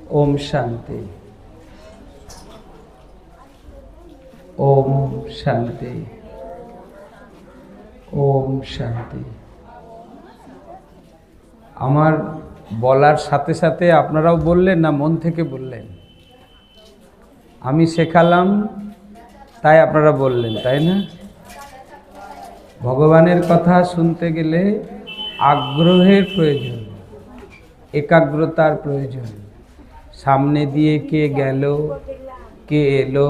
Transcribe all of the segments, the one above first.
ओम शांति। ओम शांति। ओम शांति। আমার বলার সাথে সাথে আপনারাও বললেন না মন থেকে বললেন? আমি শেখালাম তাই আপনারা বললেন, তাই না? ভগবানের কথা শুনতে গেলে আগ্রহের প্রয়োজন, একাগ্রতার প্রয়োজন। সামনে দিয়ে কে গেল, কে এলো,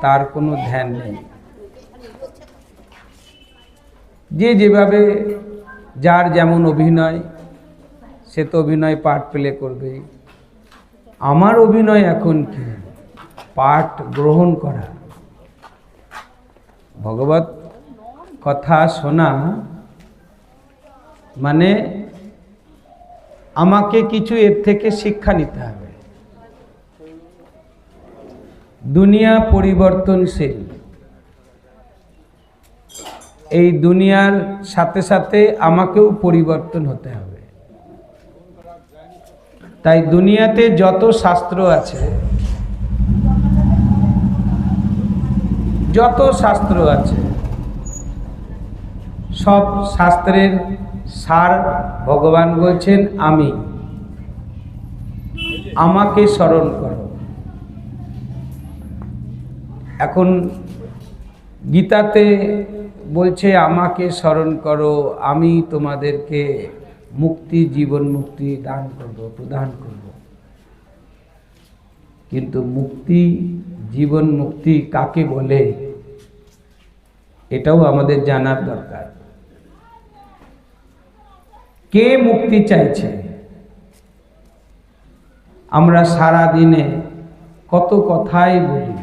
তার কোনো ধ্যান নেই। যে যেভাবে যার যেমন অভিনয়, সে তো অভিনয় পার্ট প্লে করবেই। আমার অভিনয় এখন কি? পাঠ গ্রহণ করা। ভগবত কথা শোনা মানে আমাকে কিছু এর থেকে শিক্ষা নিতে হবে। দুনিয়া পরিবর্তনশীল, এই দুনিয়ার সাথে সাথে আমাকেও পরিবর্তন হতে হবে। তাই দুনিয়াতে যত শাস্ত্র আছে, যত শাস্ত্র আছে, সব শাস্ত্রের সার ভগবান বলছেন আমি। আমাকে স্মরণ করো। এখন গীতাতে বলছে আমাকে স্মরণ করো, আমি তোমাদেরকে মুক্তি, জীবন মুক্তি দান করব, প্রদান করব। কিন্তু মুক্তি, জীবন মুক্তি কাকে বলে এটাও আমাদের জানার দরকার। কে মুক্তি চাইছে? আমরা সারা দিনে কত কথাই বলি,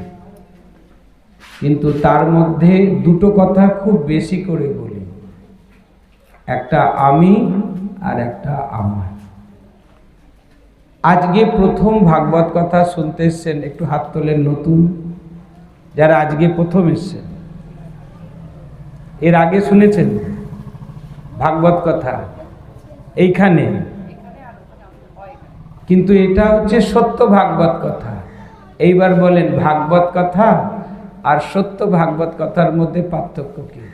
কিন্তু তার মধ্যে দুটো কথা খুব বেশি করে বলি, একটা আমি আর একটা আমার। আজকে প্রথম ভাগবত কথা শুনতে এসছেন, একটু হাত তোলেন। নতুন যারা আজকে প্রথম এসছেন, এর আগে শুনেছেন ভাগবত কথা এইখানে? কিন্তু এটা হচ্ছে সত্য ভাগবত কথা। এইবার বলেন ভাগবত কথা আর সত্য ভাগবত কথার মধ্যে পার্থক্য কি?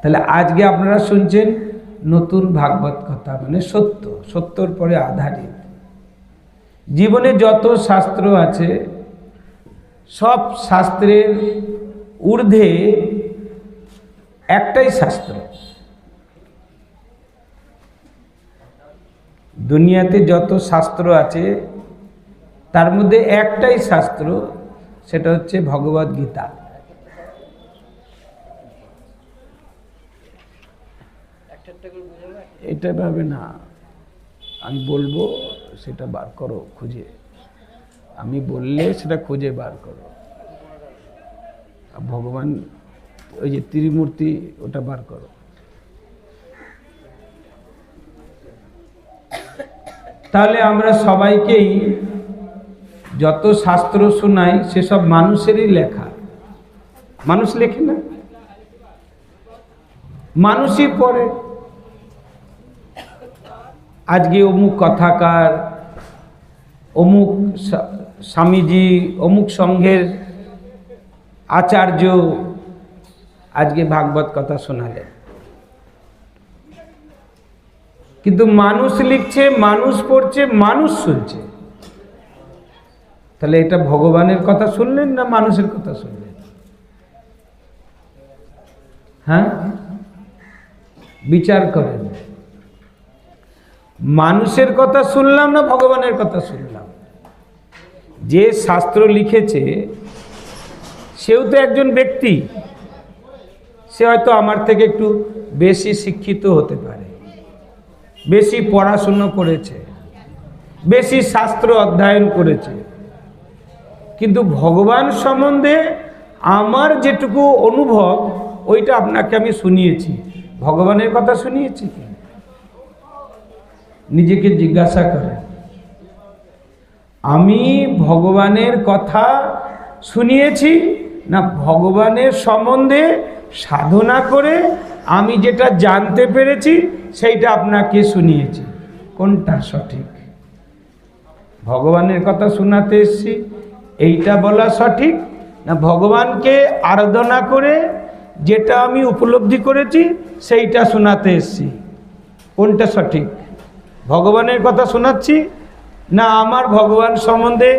তাহলে আজকে আপনারা শুনছেন নতুন ভাগবত কথা, মানে সত্য, সত্যর পরে আধারিত। জীবনে যত শাস্ত্র আছে সব শাস্ত্রের ঊর্ধ্বে একটাই শাস্ত্র। দুনিয়াতে যত শাস্ত্র আছে তার মধ্যে একটাই শাস্ত্র, সেটা হচ্ছে ভগবদ গীতা। এটা ভাবে না, আমি বলবো সেটা বার করো খুঁজে, আমি বললে সেটা খুঁজে বার করো। ভগবান ওই যে ত্রিমূর্তি, ওটা বার করো। তাহলে আমরা সবাইকেই যত শাস্ত্র শোনাই সেসব মানুষেরই লেখা। মানুষ লেখে না, মানুষই পড়ে। আজকে অমুক কথাকার, অমুক স্বামীজি, অমুক সংঘের আচার্য আজকে ভাগবত কথা শোনালেন, কিন্তু মানুষ লিখছে, মানুষ পড়ছে, মানুষ শুনছে। তাহলে এটা ভগবানের কথা শুনলেন না মানুষের কথা শুনলেন? হ্যাঁ, বিচার করেন। মানুষের কথা শুনলাম না ভগবানের কথা শুনলাম? যে শাস্ত্র লিখেছে সেও তো একজন ব্যক্তি। সে হয়তো আমার থেকে একটু বেশি শিক্ষিত হতে পারে, বেশি পড়াশুনো করেছে, বেশি শাস্ত্র অধ্যয়ন করেছে, কিন্তু ভগবান সম্বন্ধে আমার যেটুকু অনুভব ওইটা আপনাকে আমি শুনিয়েছি। ভগবানের কথা শুনিয়েছি কি? নিজেকে জিজ্ঞাসা করেন, আমি ভগবানের কথা শুনিয়েছি না ভগবানের সম্বন্ধে সাধনা করে আমি যেটা জানতে পেরেছি সেইটা আপনাকে শুনিয়েছি? কোনটা সঠিক? ভগবানের কথা শোনাতে এসেছি, এইটা বলা সঠিক না ভগবানকে আরাধনা করে যেটা আমি উপলব্ধি করেছি সেইটা শোনাতে এসেছি? কোনটা সঠিক? ভগবানের কথা শোনাচ্ছি না আমার ভগবান সম্বন্ধে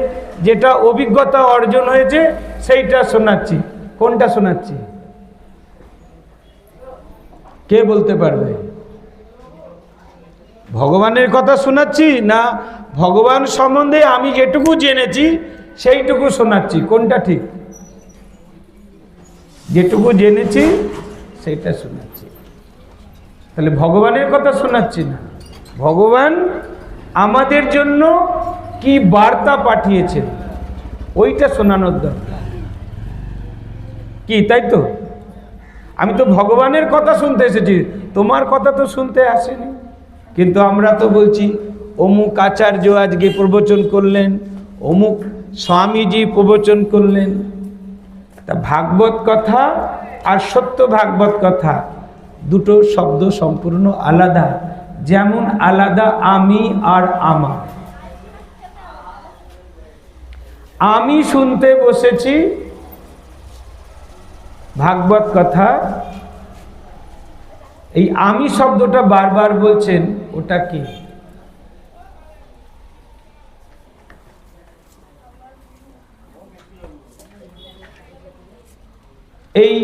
যেটা অভিজ্ঞতা অর্জন হয়েছে সেইটা শোনাচ্ছি? কোনটা শোনাচ্ছি? কে বলতে পারবে? ভগবানের কথা শোনাচ্ছি না ভগবান সম্বন্ধে আমি যেটুকু জেনেছি সেইটুকু শোনাচ্ছি? কোনটা ঠিক? যেটুকু জেনেছি সেইটা শোনাচ্ছি। তাহলে ভগবানের কথা শোনাচ্ছি না, ভগবান আমাদের জন্য কি বার্তা পাঠিয়েছেন ওইটা শোনানোর দরকার কি, তাই তো? আমি তো ভগবানের কথা শুনতে এসেছি, তোমার কথা তো শুনতে আসেনি। কিন্তু আমরা তো বলছি অমুক আচার্য আজকে প্রবচন করলেন, অমুক স্বামীজি প্রবচন করলেন। তা ভাগবত কথা আর সত্য ভাগবত কথা দুটো শব্দ সম্পূর্ণ আলাদা। যেমন আলাদা আমি আর আমার। আমি শুনতে বসেছি ভাগবত কথা, এই আমি শব্দটা বারবার বলছেন, ওটা কি? এই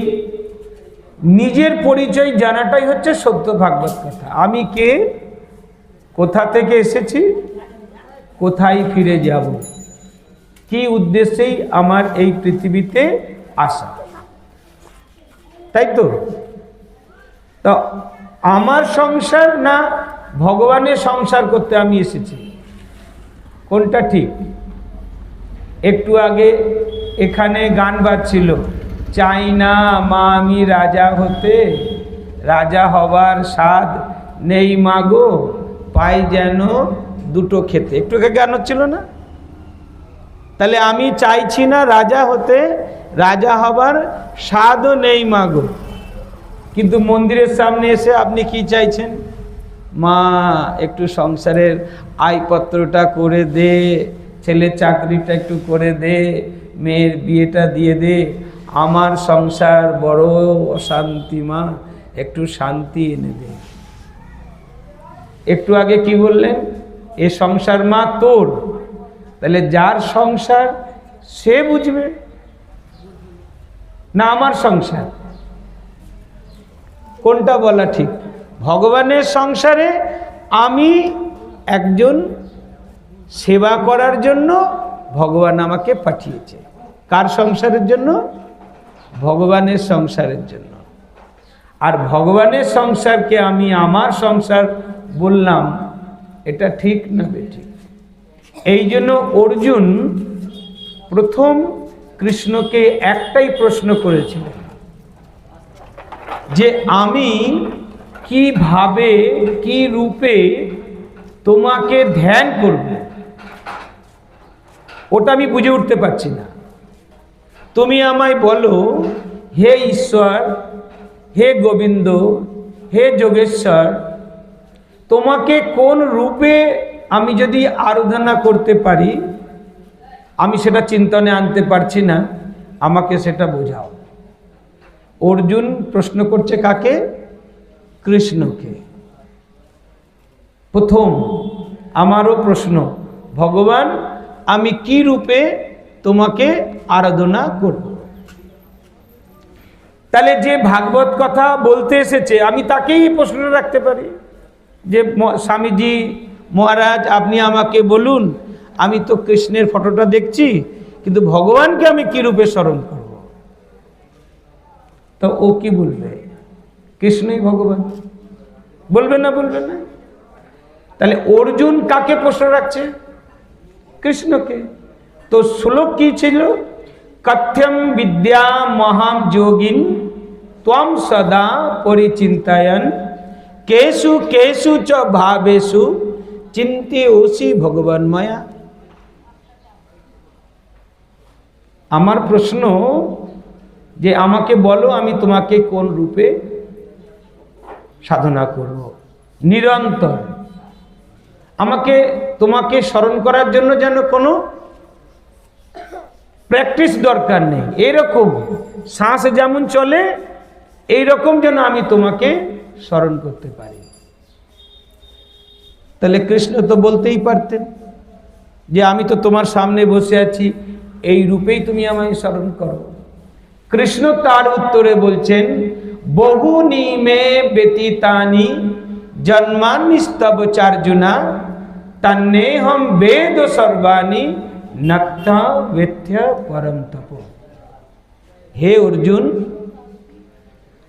নিজের পরিচয় জানাটাই হচ্ছে সত্য ভাগবত কথা। আমি কে, কোথা থেকে এসেছি, কোথায় ফিরে যাব, কি উদ্দেশ্যেই আমার এই পৃথিবীতে আসা, তাই তো? তো আমার সংসার না ভগবানের সংসার করতে আমি এসেছি? কোনটা ঠিক? একটু আগে এখানে গান বাজছিল, চাই না মা আমি রাজা হতে, রাজা হবার স্বাদ নেই মাগো, পাই যেন দুটো খেতে। একটু আগে গান হচ্ছিল না? তাহলে আমি চাইছি না রাজা হতে, রাজা হবার স্বাদও নেই মাগো। কিন্তু মন্দিরের সামনে এসে আপনি কি চাইছেন? মা একটু সংসারের আয়পত্রটা করে দে, ছেলের চাকরিটা একটু করে দে, মেয়ের বিয়েটা দিয়ে দে, আমার সংসার বড় অশান্তি মা, একটু শান্তি এনে দে। একটু আগে কি বললেন? এ সংসার মা তোর। তাহলে যার সংসার সে বুঝবে না আমার সংসার? কোনটা বলা ঠিক? ভগবানের সংসারে আমি একজন সেবা করার জন্য ভগবান আমাকে পাঠিয়েছে। কার সংসারের জন্য? ভগবানের সংসারের জন্য। আর ভগবানের সংসারকে আমি আমার সংসার বললাম, এটা ঠিক না বেঠিক? এই জন্য অর্জুন প্রথম কৃষ্ণকে একটাই প্রশ্ন করেছিলেন যে আমি কিভাবে কি রূপে তোমাকে ধ্যান করব, ওটা আমি বুঝে উঠতে পারছি না। তুমি আমায় বলো হে ঈশ্বর, হে গোবিন্দ, হে যোগেশ্বর, তোমাকে কোন রূপে আমি যদি আরাধনা করতে পারি, আমি সেটা চিন্তনে আনতে পারছি না, আমাকে সেটা বোঝাও। অর্জুন প্রশ্ন করছে কাকে? কৃষ্ণকে। প্রথম আমারও প্রশ্ন, ভগবান আমি কি রূপে তোমাকে আরাধনা করব? তাহলে যে ভাগবত কথা বলতে এসেছে আমি তাকেই প্রশ্ন রাখতে পারি যে স্বামীজি মহারাজ আপনি আমাকে বলুন, আমি তো কৃষ্ণের ফটোটা দেখছি, কিন্তু ভগবানকে আমি কি রূপে স্মরণ করব? তো ও কি বলবে? কৃষ্ণই ভগবান বলবে না? বলবে না? তাহলে অর্জুন কাকে প্রশ্ন রাখছে? কৃষ্ণকে। তো শ্লোক কি ছিল? কথ্যম বিদ্যা মহাম যোগিন ত্বম সদা পরিচিন্তায়ন কেষু কেষু চ ভাবেষু চিন্তেয়সি ভগবান মায়া। আমার প্রশ্ন যে আমাকে বলো আমি তোমাকে কোন রূপে সাধনা করব নিরন্তর। আমাকে তোমাকে স্মরণ করার জন্য যেন কোনো প্র্যাকটিস দরকার নেই, এরকম শ্বাস যেমন চলে এইরকম যেন আমি তোমাকে স্মরণ করতে পারি। তাহলে কৃষ্ণ তো বলতেই পারতেন যে আমি তো তোমার সামনে বসে আছি, এই রূপেই তুমি আমায় স্মরণ করো। কৃষ্ণ তার উত্তরে বলছেন, বহুনি মে ব্যতীতানি জন্মান্নিস্তব চার্জুনা তন্নেহম বেদ সর্বাণি নক্তা বেথ্য পরম তপ। হে অর্জুন,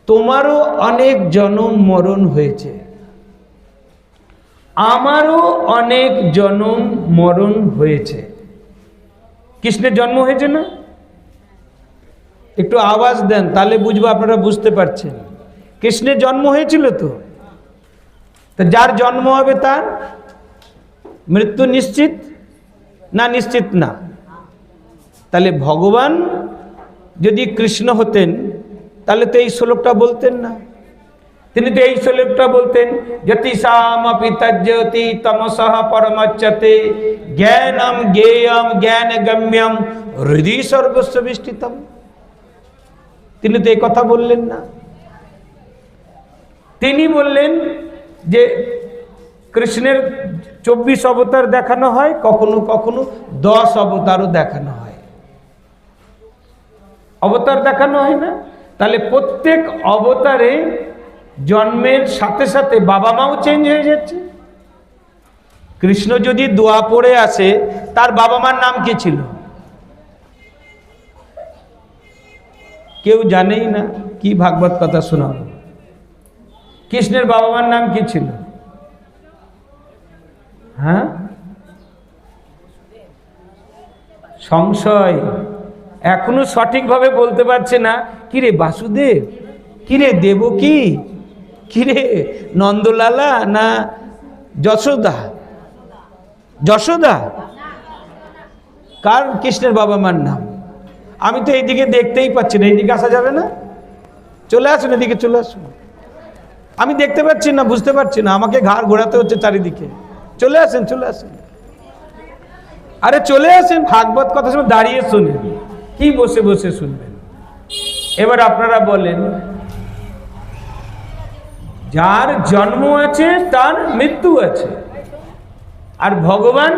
তোমারও অনেক জন্ম মরণ হয়েছে, আমারও অনেক জন্ম মরণ হয়েছে। কৃষ্ণের জন্ম হয়েছে না? একটু আওয়াজ দেন, তাহলে বুঝবো আপনারা বুঝতে পারছেন। কৃষ্ণের জন্ম হয়েছিল তো, যার জন্ম হবে তার মৃত্যু নিশ্চিত না? নিশ্চিত না। তাহলে ভগবান যদি কৃষ্ণ হতেন তাহলে তো এই শ্লোকটা বলতেন না। তিনি তো এই শ্লোকটা বলতেন, যতিসামপি তজ্জতি তমসঃ পরমচ্যতে জ্ঞানম জ্ঞেয়ম জ্ঞানগম্যম হৃদি সর্বস্ব বিষ্ঠিতম। তিনি তো এই কথা বললেন না। তিনি বললেন যে কৃষ্ণের 24 অবতার দেখানো হয়, কখনো কখনো 10 অবতারও দেখানো হয়। অবতার দেখানো হয় না? তাহলে প্রত্যেক অবতারে জন্মের সাথে সাথে বাবা মাও চেঞ্জ হয়ে যাচ্ছে। কৃষ্ণ যদি দ্বাপরে আসে, তার বাবা মার নাম কি ছিল? কেউ জানেই না। কি ভাগবত কথা শোনাবো? কৃষ্ণের বাবা মার নাম কি ছিল? হ্যাঁ, সংশয়, এখনো সঠিকভাবে বলতে পারছে না। কিরে বাসুদেব, কিরে দেবকী, কিরে নন্দলালা না যশোদা? যশোদা কার কৃষ্ণের বাবা মার নাম? আমি তো এইদিকে দেখতেই পাচ্ছি না। এইদিকে আসা যাবে না? চলে আসুন, এদিকে চলে আসুন। আমি দেখতে পাচ্ছি না, বুঝতে পারছি না, আমাকে ঘাড় ঘোরাতে হচ্ছে চারিদিকে। চলে আসেন, চলে আসেন। আরে চলে আসেন, ভাগবত কথা শুনে দাঁড়িয়ে শুনেন, কি বসে বসে শুনবেন? এবার আপনারা বলেন, যার জন্ম আছে তার মৃত্যু আছে, আর ভগবান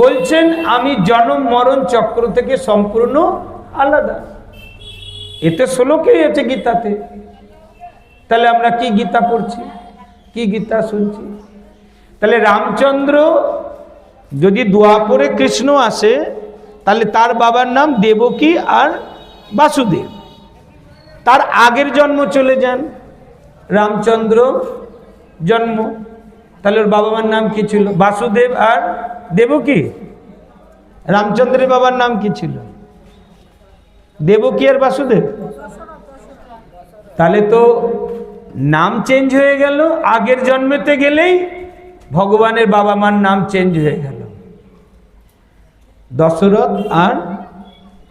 বলছেন আমি জন্ম মরণ চক্র থেকে সম্পূর্ণ আলাদা। এতে শ্লোকেই আছে গীতাতে। তাহলে আমরা কি গীতা পড়ছি, কি গীতা শুনছি? তাহলে রামচন্দ্র যদি দ্বাপরে কৃষ্ণ আসে, তাহলে তার বাবার নাম দেবকী আর বাসুদেব। তার আগের জন্ম চলে যান, রামচন্দ্র জন্ম, তাহলে ওর বাবা মার নাম কি ছিল? বাসুদেব আর দেবকী। রামচন্দ্রের বাবার নাম কি ছিল? দেবকী আর বাসুদেব। তাহলে তো নাম চেঞ্জ হয়ে গেল। আগের জন্মেতে গেলেই ভগবানের বাবা মার নাম চেঞ্জ হয়ে গেল, দশরথ আর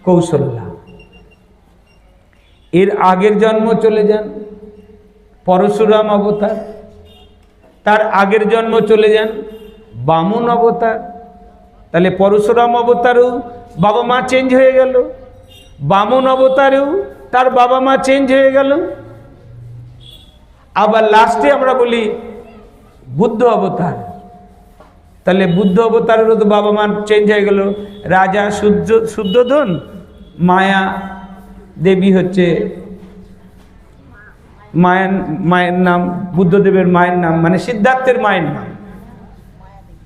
কৌশল্যা। এর আগের জন্ম চলে যান, পরশুরাম অবতার। তার আগের জন্ম চলে যান, বামন অবতার। তাহলে পরশুরাম অবতারেও বাবা মা চেঞ্জ হয়ে গেল, বামন অবতারেও তার বাবা মা চেঞ্জ হয়ে গেল। আবার লাস্টে আমরা বলি বুদ্ধ অবতার। তাহলে বুদ্ধ অবতারেরও তো বাবা মা চেঞ্জ হয়ে গেল। রাজা শুদ্ধোধন, মায়া দেবী হচ্ছে মায়ের নাম, বুদ্ধদেবের মায়ের নাম মানে সিদ্ধার্থের মায়ের নাম।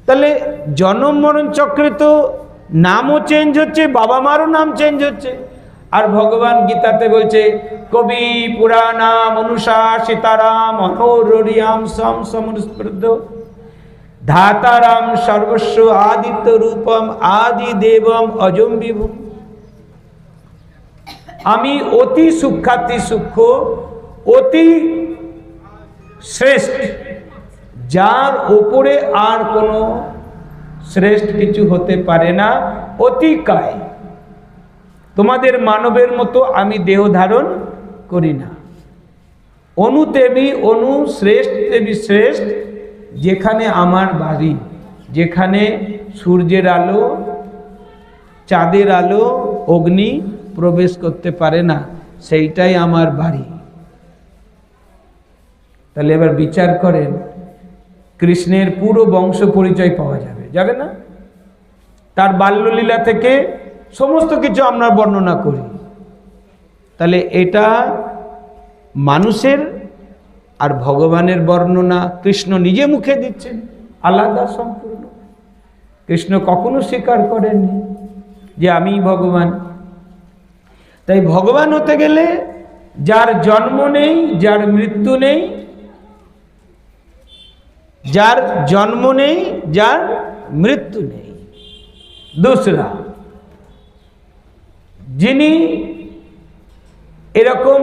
তাহলে জন্ম মরণ চক্রে তো নামও চেঞ্জ হচ্ছে, বাবা মারও নাম চেঞ্জ হচ্ছে। আর ভগবান গীতাতে বলছে, কবি পুরাণাম অনুশাসিতারাম অনৌরিয়াম সম সমস্পৃদ্ধ ধাতারাম সর্বস্ব আদিত্য রূপম আদি দেবম অজম বিভু। আমি অতি সূক্ষ্মাতি সূক্ষ্ম, অতি শ্রেষ্ঠ, যার উপরে আর কোনো শ্রেষ্ঠ কিছু হতে পারে না। অতিকায়, তোমাদের মানবের মতো আমি দেহ ধারণ করি না। অনুতেবি অনু শ্রেষ্ঠ তেবি শ্রেষ্ঠ, যেখানে আমার বাড়ি যেখানে সূর্যের আলো, চাঁদের আলো, অগ্নি প্রবেশ করতে পারে না, সেইটাই আমার বাড়ি। তাহলে এবার বিচার করেন, কৃষ্ণের পুরো বংশ পরিচয় পাওয়া যাবে, যাবে না? তার বাল্যলীলা থেকে সমস্ত কিছু আমরা বর্ণনা করি। তাহলে এটা মানুষের আর ভগবানের বর্ণনা কৃষ্ণ নিজে মুখে দিচ্ছেন, আলাদা সম্পূর্ণ। কৃষ্ণ কখনো স্বীকার করেননি যে আমি ভগবান। তাই ভগবান হতে গেলে যার জন্ম নেই, যার মৃত্যু নেই, যার জন্ম নেই, যার মৃত্যু নেই। दूसरा, যিনি এরকম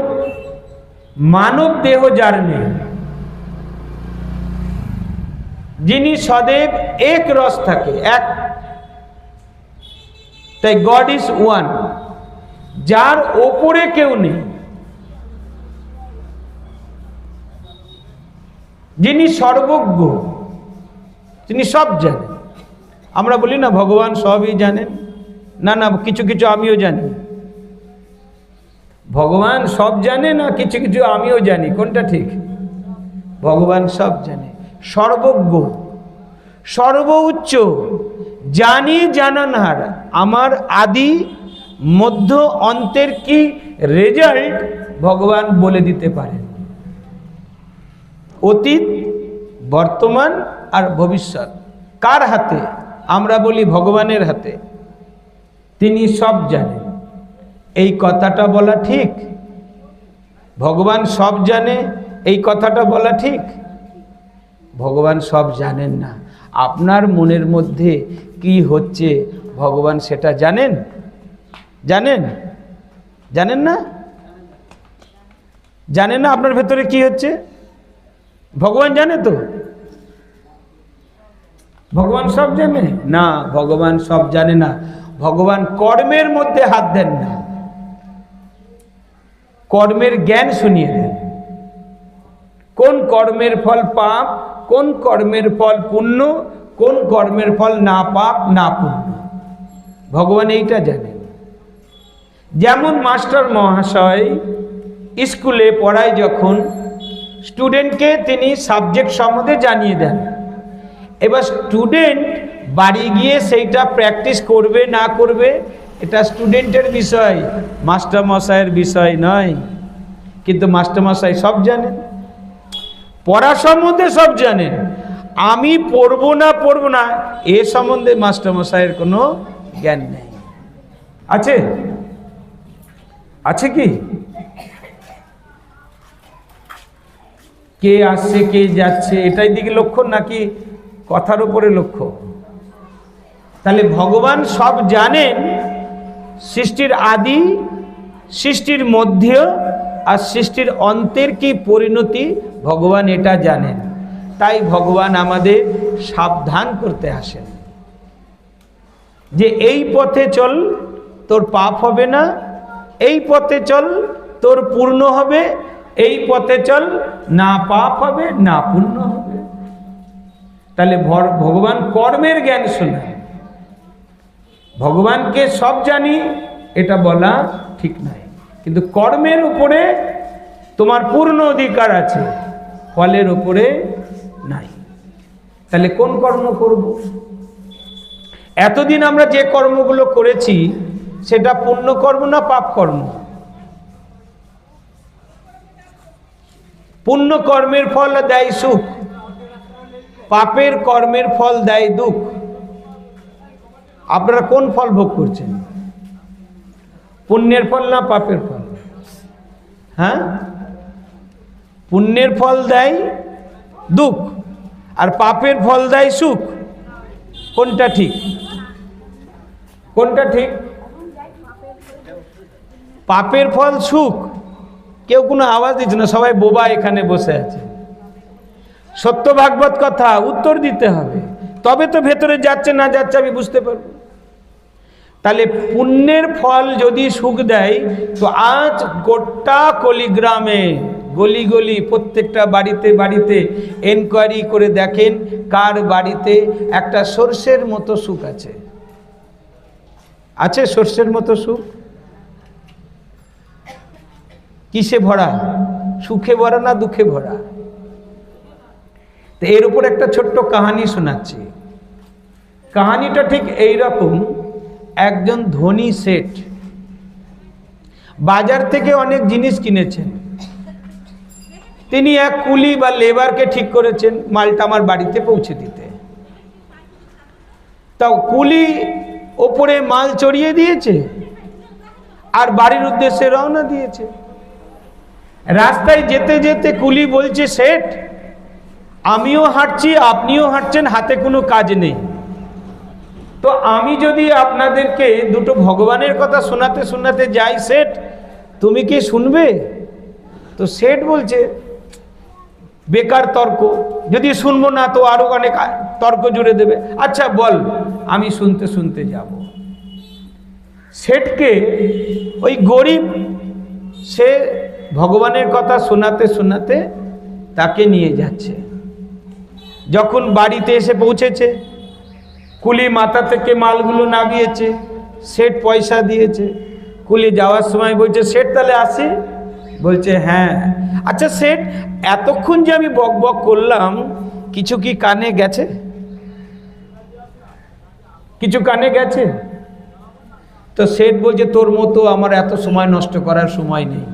মানব দেহ যার নেই, যিনি সदैव এক রস থাকে, এক, তাই গড ইজ ওয়ান, যার ওপরে কেউ নেই, যিনি সর্বজ্ঞ, তিনি সব জানেন। আমরা বলি না ভগবান সবই জানেন, না না কিছু কিছু আমিও জানি। ভগবান সব জানে না কিছু কিছু আমিও জানি, কোনটা ঠিক? ভগবান সব জানে, সর্বজ্ঞ, সর্বোচ্চ, জানি জানানহার। আমার আদি মধ্য অন্তের কি রেজাল্ট ভগবান বলে দিতে পারেন, অতীত, বর্তমান আর ভবিষ্যৎ। কার হাতে? আমরা বলি ভগবানের হাতে। তিনি সব জানেন। এই কথাটা বলা ঠিক? ভগবান সব জানে, এই কথাটা বলা ঠিক? ভগবান সব জানেন না। আপনার মনের মধ্যে কি হচ্ছে ভগবান সেটা জানেন? জানেন? জানেন না? জানেন না আপনার ভেতরে কি হচ্ছে? ভগবান জানে তো? ভগবান সব জানে না, ভগবান সব জানে না। ভগবান কর্মের মধ্যে হাত দেন না, কর্মের জ্ঞান শুনিয়ে দেন। কোন কর্মের ফল পাপ, কোন কর্মের ফল পুণ্য, কোন কর্মের ফল না পাপ না পুণ্য, ভগবান এইটা জানেন। যেমন মাস্টার মহাশয় স্কুলে পড়ায়, যখন স্টুডেন্টকে তিনি সাবজেক্ট সম্বন্ধে জানিয়ে দেন, এবার স্টুডেন্ট বাড়ি গিয়ে সেইটা প্র্যাকটিস করবে না করবে এটা স্টুডেন্টের বিষয়, মাস্টার মশাইয়ের বিষয় নয়। কিন্তু মাস্টার মশাই সব জানেন, পড়া সম্বন্ধে সব জানেন। আমি পড়বো না এ সম্বন্ধে মাস্টার মশাইয়ের কোনো জ্ঞান নেই। আছে? আছে কি? কে আসছে কে যাচ্ছে এটাই দিকে লক্ষ্য, নাকি কথার উপরে লক্ষ্য? তাহলে ভগবান সব জানেন, সৃষ্টির আদি, সৃষ্টির মধ্য আর সৃষ্টির অন্তের কি পরিণতি ভগবান এটা জানেন। তাই ভগবান আমাদের সাবধান করতে আসেন যে এই পথে চল, তোর পাপ হবে না, এই পথে চল, তোর পূর্ণ হবে, এই পথে চল, না পাপ হবে না পুণ্য হবে। তাহলে ভগবান কর্মের জ্ঞান শোনায়। ভগবানকে সব জানি এটা বলা ঠিক নয়, কিন্তু কর্মের উপরে তোমার পূর্ণ অধিকার আছে, ফলের উপরে নাই। তাহলে কোন কর্ম করব? এতদিন আমরা যে কর্মগুলো করেছি সেটা পুণ্য কর্ম না পাপ কর্ম? পুণ্য কর্মের ফল দেয় সুখ, পাপের কর্মের ফল দেয় দুঃখ। আপনারা কোন ফল ভোগ করছেন? পুণ্যের ফল না পাপের ফল? হ্যাঁ, পুণ্যের ফল দেয় দুঃখ আর পাপের ফল দেয় সুখ। কোনটা ঠিক? কোনটা ঠিক? পাপের ফল সুখ। কেউ কোনো আওয়াজ দিচ্ছে না, সবাই বোবা এখানে বসে আছে। সত্য ভাগবত কথা উত্তর দিতে হবে, তবে তো ভেতরে যাচ্ছে না যাচ্ছে আমি বুঝতে পারবো। তাহলে পুণ্যের ফল যদি সুখ দেয়, তো আজ গোটা কলিগ্রামে গলি গলি প্রত্যেকটা বাড়িতে বাড়িতে এনকোয়ারি করে দেখেন কার বাড়িতে একটা সর্ষের মতো সুখ আছে। আছে সর্ষের মতো সুখ? কিসে ভরা? সুখে ভরা না দুঃখে ভরা? তো এর উপর একটা ছোট্ট কাহিনী শোনাচ্ছি। কাহিনীটা ঠিক এইরকম। একজন ধনী শেঠ বাজার থেকে অনেক জিনিস কিনেছেন। তিনি এক কুলি বা লেবারকে ঠিক করেছেন মালটা আমার বাড়িতে পৌঁছে দিতে। তাও কুলি ওপরে মাল চড়িয়ে দিয়েছে আর বাড়ির উদ্দেশ্যে রওনা দিয়েছে। রাস্তায় যেতে যেতে কুলি বলছে, শেঠ আমিও হাঁটছি আপনিও হাঁটছেন, হাতে কোনো কাজ নেই, তো আমি যদি আপনাদেরকে দুটো ভগবানের কথা শোনাতে শোনাতে যাই শেঠ, তুমি কি শুনবে? তো শেঠ বলছে, বেকার তর্ক, যদি শুনবো না তো আরো অনেক তর্ক জুড়ে দেবে, আচ্ছা বল, আমি শুনতে শুনতে যাব। শেঠকে ওই গরিব সে ভগবানের কথা শোনাতে শোনাতে তাকে নিয়ে যাচ্ছে। যখন বাড়িতে এসে পৌঁছেছে, কুলি মাথা থেকে মালগুলো নামিয়েছে, শেঠ পয়সা দিয়েছে। কুলি যাওয়ার সময় বলছে, শেঠ তাহলে আসি? বলছে হ্যাঁ। আচ্ছা শেঠ, এতক্ষণ যে আমি বক বক করলাম কিছু কি কানে গেছে? কিছু কানে গেছে? তো শেঠ বলছে, তোর মতো আমার এত সময় নষ্ট করার সময় নেই,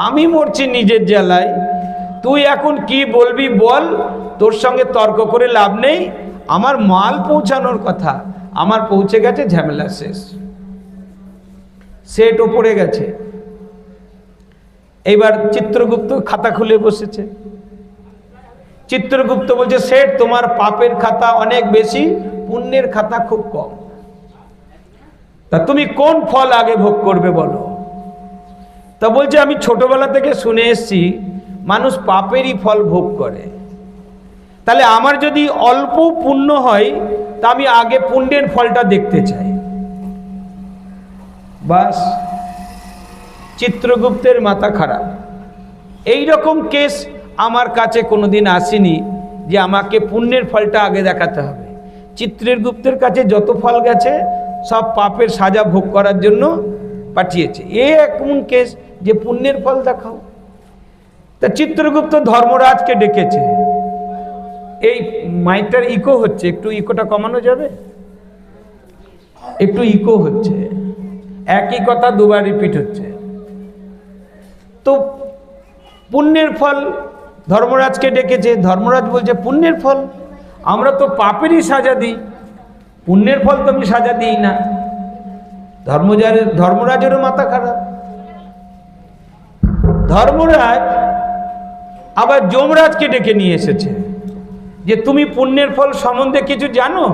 আমি মরছি নিজের জ্বালায়, তুই এখন কি বলবি বল, তোর সঙ্গে তর্ক করে লাভ নেই, আমার মাল পৌঁছানোর কথা, আমার পৌঁছে গেছে, ঝামেলা শেষ। সেট ওপরে গেছে। এইবার চিত্রগুপ্ত খাতা খুলে বসেছে। চিত্রগুপ্ত বলছে, সেট তোমার পাপের খাতা অনেক বেশি, পুণ্যের খাতা খুব কম, তা তুমি কোন ফল আগে ভোগ করবে বলো? তা বলছে, আমি ছোটবেলা থেকে শুনে এসেছি মানুষ পাপেরই ফল ভোগ করে, তাহলে আমার যদি অল্প পুণ্য হয় তা আমি আগে পুণ্যের ফলটা দেখতে চাই। বাস, চিত্রগুপ্তের মাথা খারাপ। এই রকম কেস আমার কাছে কোনোদিন আসেনি যে আমাকে পুণ্যের ফলটা আগে দেখাতে হবে। চিত্রগুপ্তের কাছে যত ফল গেছে সব পাপের সাজা ভোগ করার জন্য পাঠিয়েছে। এমন কেস যে পুণ্যের ফল দেখাও। তা চিত্রগুপ্ত ধর্মরাজকে ডেকেছে। এই মাইকটার ইকো হচ্ছে, একটু ইকোটা কমানো যাবে? একটু ইকো হচ্ছে, একই কথা দুবার রিপিট হচ্ছে। তো পুণ্যের ফল ধর্মরাজকে ডেকেছে। ধর্মরাজ বলছে, পুণ্যের ফল? আমরা তো পাপেরই সাজা দিই, পুণ্যের ফল তো আমি সাজা দিই না। ধর্মরাজেরও মাথা খারাপ। ধর্মরাজ আবার যমরাজকে ডেকে নিয়ে এসেছে যে তুমি পুণ্যের ফল সম্বন্ধে কিছু জানো?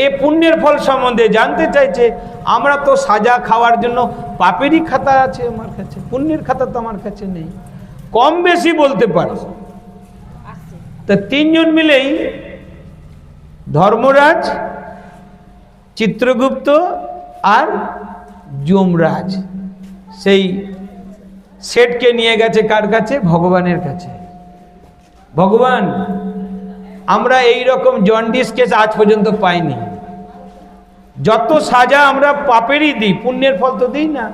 এ পুণ্যের ফল সম্বন্ধে জানতে চাইছে। আমরা তো সাজা খাওয়ার জন্য পাপেরই খাতা আছে আমার কাছে, পুণ্যের খাতা তো আমার কাছে নেই, কম বেশি বলতে পারো। তা তিনজন মিলেই ধর্মরাজ, চিত্রগুপ্ত আর যমরাজ সেই শেঠকে নিয়ে গেছে কার কাছে? ভগবানের কাছে। ভগবান, আমরা এই রকম জন্ডিস কেস আজ পর্যন্ত পাইনি, যত সাজা আমরা পাপেরই দিই, পুণ্যের ফল তো দিই না,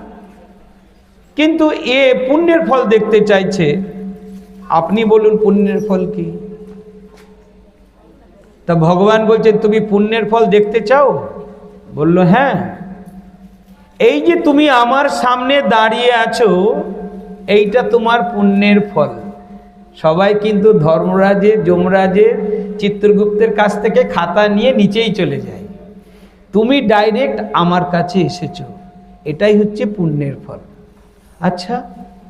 কিন্তু এ পুণ্যের ফল দেখতে চাইছে, আপনি বলুন পুণ্যের ফল কি? তা ভগবান বলছেন, তুমি পুণ্যের ফল দেখতে চাও? বলল হ্যাঁ। এই যে তুমি আমার সামনে দাঁড়িয়ে আছো, এইটা তোমার পুণ্যের ফল। সবাই কিন্তু ধর্মরাজের, যমরাজের, চিত্রগুপ্তের কাছ থেকে খাতা নিয়ে নিচেই চলে যায়, তুমি ডাইরেক্ট আমার কাছে এসেছো, এটাই হচ্ছে পুণ্যের ফল। আচ্ছা,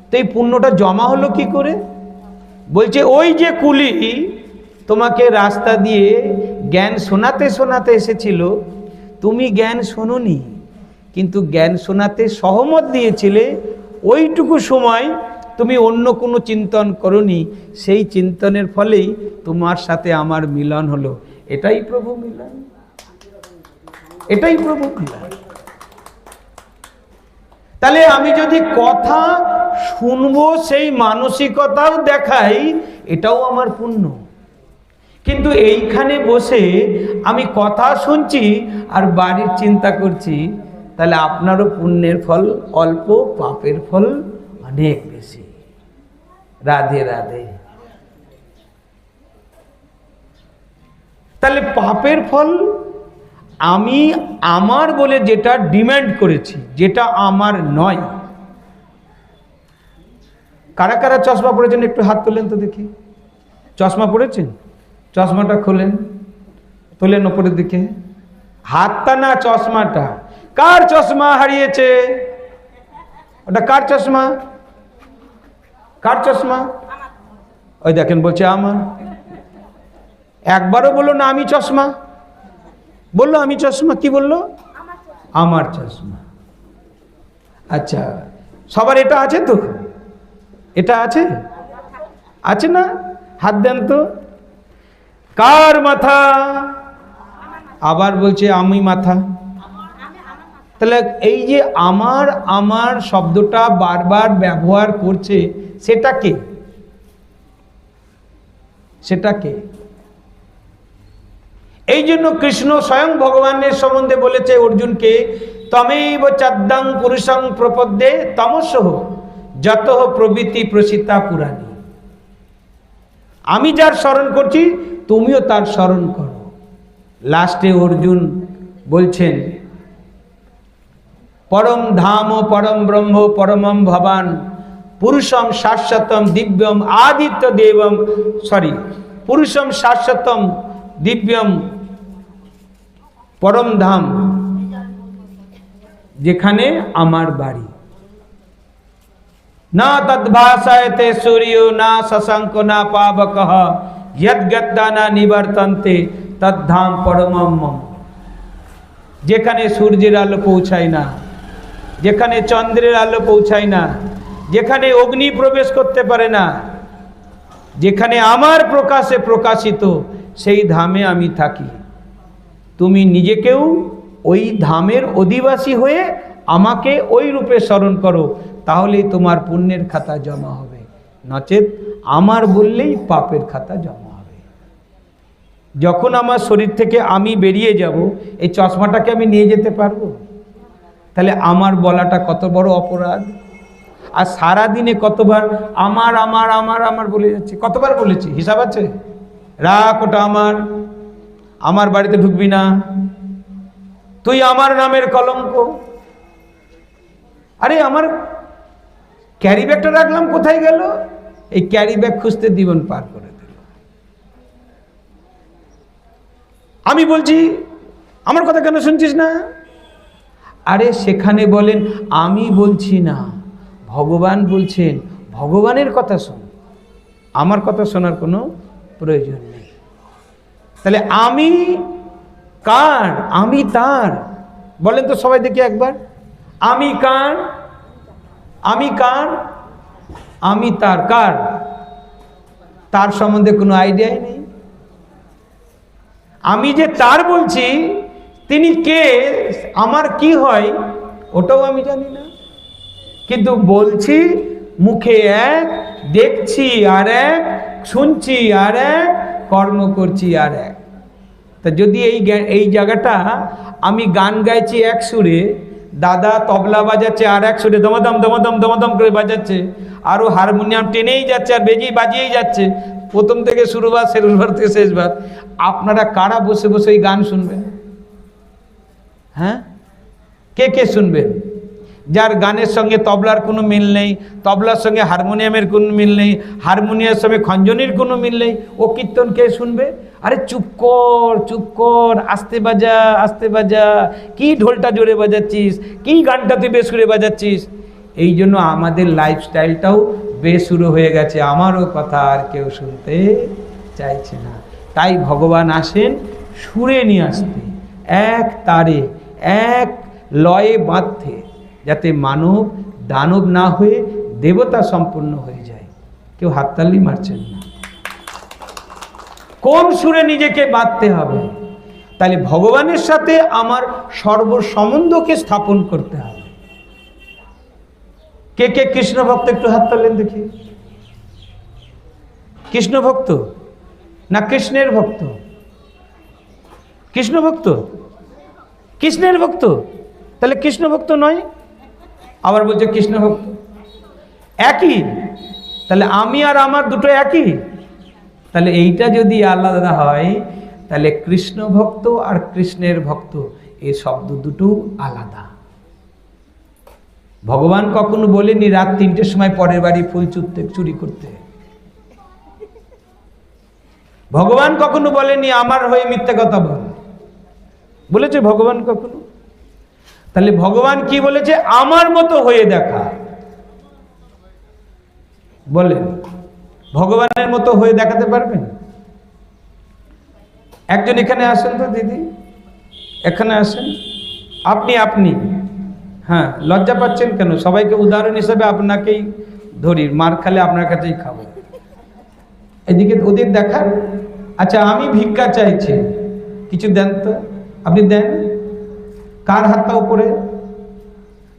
তো এই পুণ্যটা জমা হলো কি করে? বলছে, ওই যে কুলি তোমাকে রাস্তা দিয়ে জ্ঞান শোনাতে শোনাতে এসেছিল, তুমি জ্ঞান শোনোনি, কিন্তু জ্ঞান শোনাতে সহমত দিয়েছিলে, ওইটুকু সময় তুমি অন্য কোনো চিন্তন করনি, সেই চিন্তনের ফলেই তোমার সাথে আমার মিলন হলো। এটাই প্রভু মিলন, এটাই প্রভু মিলন। তাহলে আমি যদি কথা শুনবো সেই মানসিকতাও দেখাই, এটাও আমার পুণ্য। কিন্তু এইখানে বসে আমি কথা শুনছি আর বাড়ির চিন্তা করছি, তাহলে আপনারও পুণ্যের ফল অল্প, পাপের ফল অনেক বেশি। রাধে রাধে। তাহলে পাপের ফল আমি আমার বলে যেটা ডিমান্ড করেছি, যেটা আমার নয়। কারা কারা চশমা পড়েছেন একটু হাত তোলেন তো দেখি। চশমা পড়েছেন? চশমাটা খোলেন, তোলেন ওপরের দিকে। হাতটা না, চশমাটা। কার চশমা হারিয়েছে? ওটা কার চশমা? কার চশমা? ওই দেখেন বলছে আমার। একবারও বললো না আমি চশমা, বললো আমি চশমা। কি বললো? আমার চশমা। আচ্ছা, সবার এটা আছে তো? এটা আছে? আছে না? হাত দেন তো। কার মাথা? আবার বলছে আমি মাথা। তাহলে এই যে আমার আমার শব্দটা বারবার ব্যবহার করছে, সেটা কে? সেটা কে? এই জন্য কৃষ্ণ স্বয়ং ভগবানের সম্বন্ধে বলেছে অর্জুনকে, তমেব চাদ্দাং পুরুষং প্রপদ্যে তমসঃ যতঃ প্রবৃত্তি প্রসিতা পুরাণী। আমি যার স্মরণ করছি তুমিও তার স্মরণ করো। লাস্টে অর্জুন বলছেন, পরম ধাম পরম ব্রহ্ম পরমম ভবান পুরুষম শাশ্বতম দিব্যম আদিত্য দেবম, পুরুষম শাশ্বতম দিব্যম পরম ধাম, যেখানে আমার বাড়ি। না তদ্ভাসায়তে সূর্য না শশাঙ্ক না পাবকঃ যদ্গদ্দানা নিবর্তন্তে তদ্ধাম পরমম মম। যেখানে সূর্যের আলো পৌঁছায় না, যেখানে চন্দ্রের আলো পৌঁছায় না, যেখানে অগ্নি প্রবেশ করতে পারে না, যেখানে আমার প্রকাশে প্রকাশিত, সেই ধামে আমি থাকি। তুমি নিজেকেও ওই ধামের অধিবাসী হয়ে আমাকে ওই রূপে স্মরণ করো, তাহলেই তোমার পুণ্যের খাতা জমা হবে। নচেত আমার বললেই পাপের খাতা জমা হবে। যখন আমার শরীর থেকে আমি বেরিয়ে যাব, এই চশমাটাকে আমি নিয়ে যেতে পারবো? তাহলে আমার বলাটা কত বড় অপরাধ। আর সারা দিনে কতবার আমার আমার আমার আমার বলে যাচ্ছি, কতবার বলেছি হিসাব আছে? রাখ ওটা আমার, আমার বাড়িতে ঢুকবি না, তুই আমার নামের কলঙ্ক। আরে আমার ক্যারি ব্যাগটা রাখলাম, কোথায় গেল? এই ক্যারি ব্যাগ খুঁজতে জীবন পার করে দিল। আমি বলছি আমার কথা কেন শুনছিস না? আরে সেখানে বলেন আমি বলছি না, ভগবান বলছেন, ভগবানের কথা শোন, আমার কথা শোনার কোনো প্রয়োজন নেই। তাহলে আমি কার? আমি তার। বলেন তো সবাই দেখি একবার, আমি কার? আমি কার? আমি তার। কার? তার সম্বন্ধে কোনো আইডিয়াই নেই। আমি যে তার বলছি, তিনি কে, আমার কি হয় ওটাও আমি জানি না, কিন্তু বলছি মুখে এক, দেখছি আর এক, শুনছি আর এক, কর্ম করছি আর এক। তা যদি এই জায়গাটা আমি গান গাইছি এক সুরে, দাদা তবলা বাজাচ্ছে আর এক সুরে দমদম দমদম দমদম করে বাজাচ্ছে, আরও হারমোনিয়াম টেনেই যাচ্ছে আর বাজিয়েই যাচ্ছে, প্রথম থেকে শুরুবার শেষবার থেকে শেষবার, আপনারা কারা বসে বসে এই গান শুনবেন? হ্যাঁ, কে কে শুনবেন? যার গানের সঙ্গে তবলার কোনো মিল নেই, তবলার সঙ্গে হারমোনিয়ামের কোনো মিল নেই, হারমোনিয়ামের সঙ্গে খঞ্জনির কোনো মিল নেই, ও কীর্তন কে শুনবে? আরে চুপ কর, চুপ কর, আস্তে বাজা, আস্তে বাজা, কি ঢোলটা জোরে বাজাচ্ছিস, কি গানটা তুই বেসুরে বাজাচ্ছিস। এই জন্য আমাদের লাইফস্টাইলটাও বেসুরো হয়ে গেছে, আমারও কথা আর কেউ শুনতে চাইছে না। তাই ভগবান আসেন সুরে নিয়ে আসতে, এক তারে এক লয়ে বাঁধতে, যাতে মানব দানব না হয়ে দেবতা সম্পন্ন হয়ে যায়। কেউ হাততালি মারছেন না। কোন সুরে নিজেকে বাঁধতে হবে? তাহলে ভগবানের সাথে আমার সর্বসম্বন্ধকে স্থাপন করতে হবে। কে কে কৃষ্ণ ভক্ত একটু হাত তোলেন দেখি। কৃষ্ণ ভক্ত না কৃষ্ণের ভক্ত? কৃষ্ণ ভক্ত, কৃষ্ণের ভক্ত, তাহলে কৃষ্ণ ভক্ত নয়, আবার বলছে কৃষ্ণ ভক্ত। একই, তাহলে আমি আর আমার দুটো একই। তাহলে এইটা যদি আলাদা হয় তাহলে কৃষ্ণ ভক্ত আর কৃষ্ণের ভক্ত এই শব্দ দুটো আলাদা। ভগবান কখনো বলেনি রাত 3টের সময় পরের বাড়ি ফুল চুরি করতে। ভগবান কখনো বলেনি আমার হয়ে মিথ্যা কথা বল, বলেছে ভগবান কখনো? তাহলে ভগবান কি বলেছে? আমার মতো হয়ে দেখা। বলেন ভগবানের মতো হয়ে দেখাতে পারবেন? একজন এখানে আসেন তো দিদি, এখানে আসেন। আপনি হ্যাঁ, লজ্জা পাচ্ছেন কেন? সবাইকে উদাহরণ হিসেবে আপনাকেই ধরি, মার খালে আপনার কাছেই খাবো। এদিকে ওদের দেখান। আচ্ছা, আমি ভিক্ষা চাইছি, কিছু দেন তো। আপনি দেন। কার হাতটা উপরে?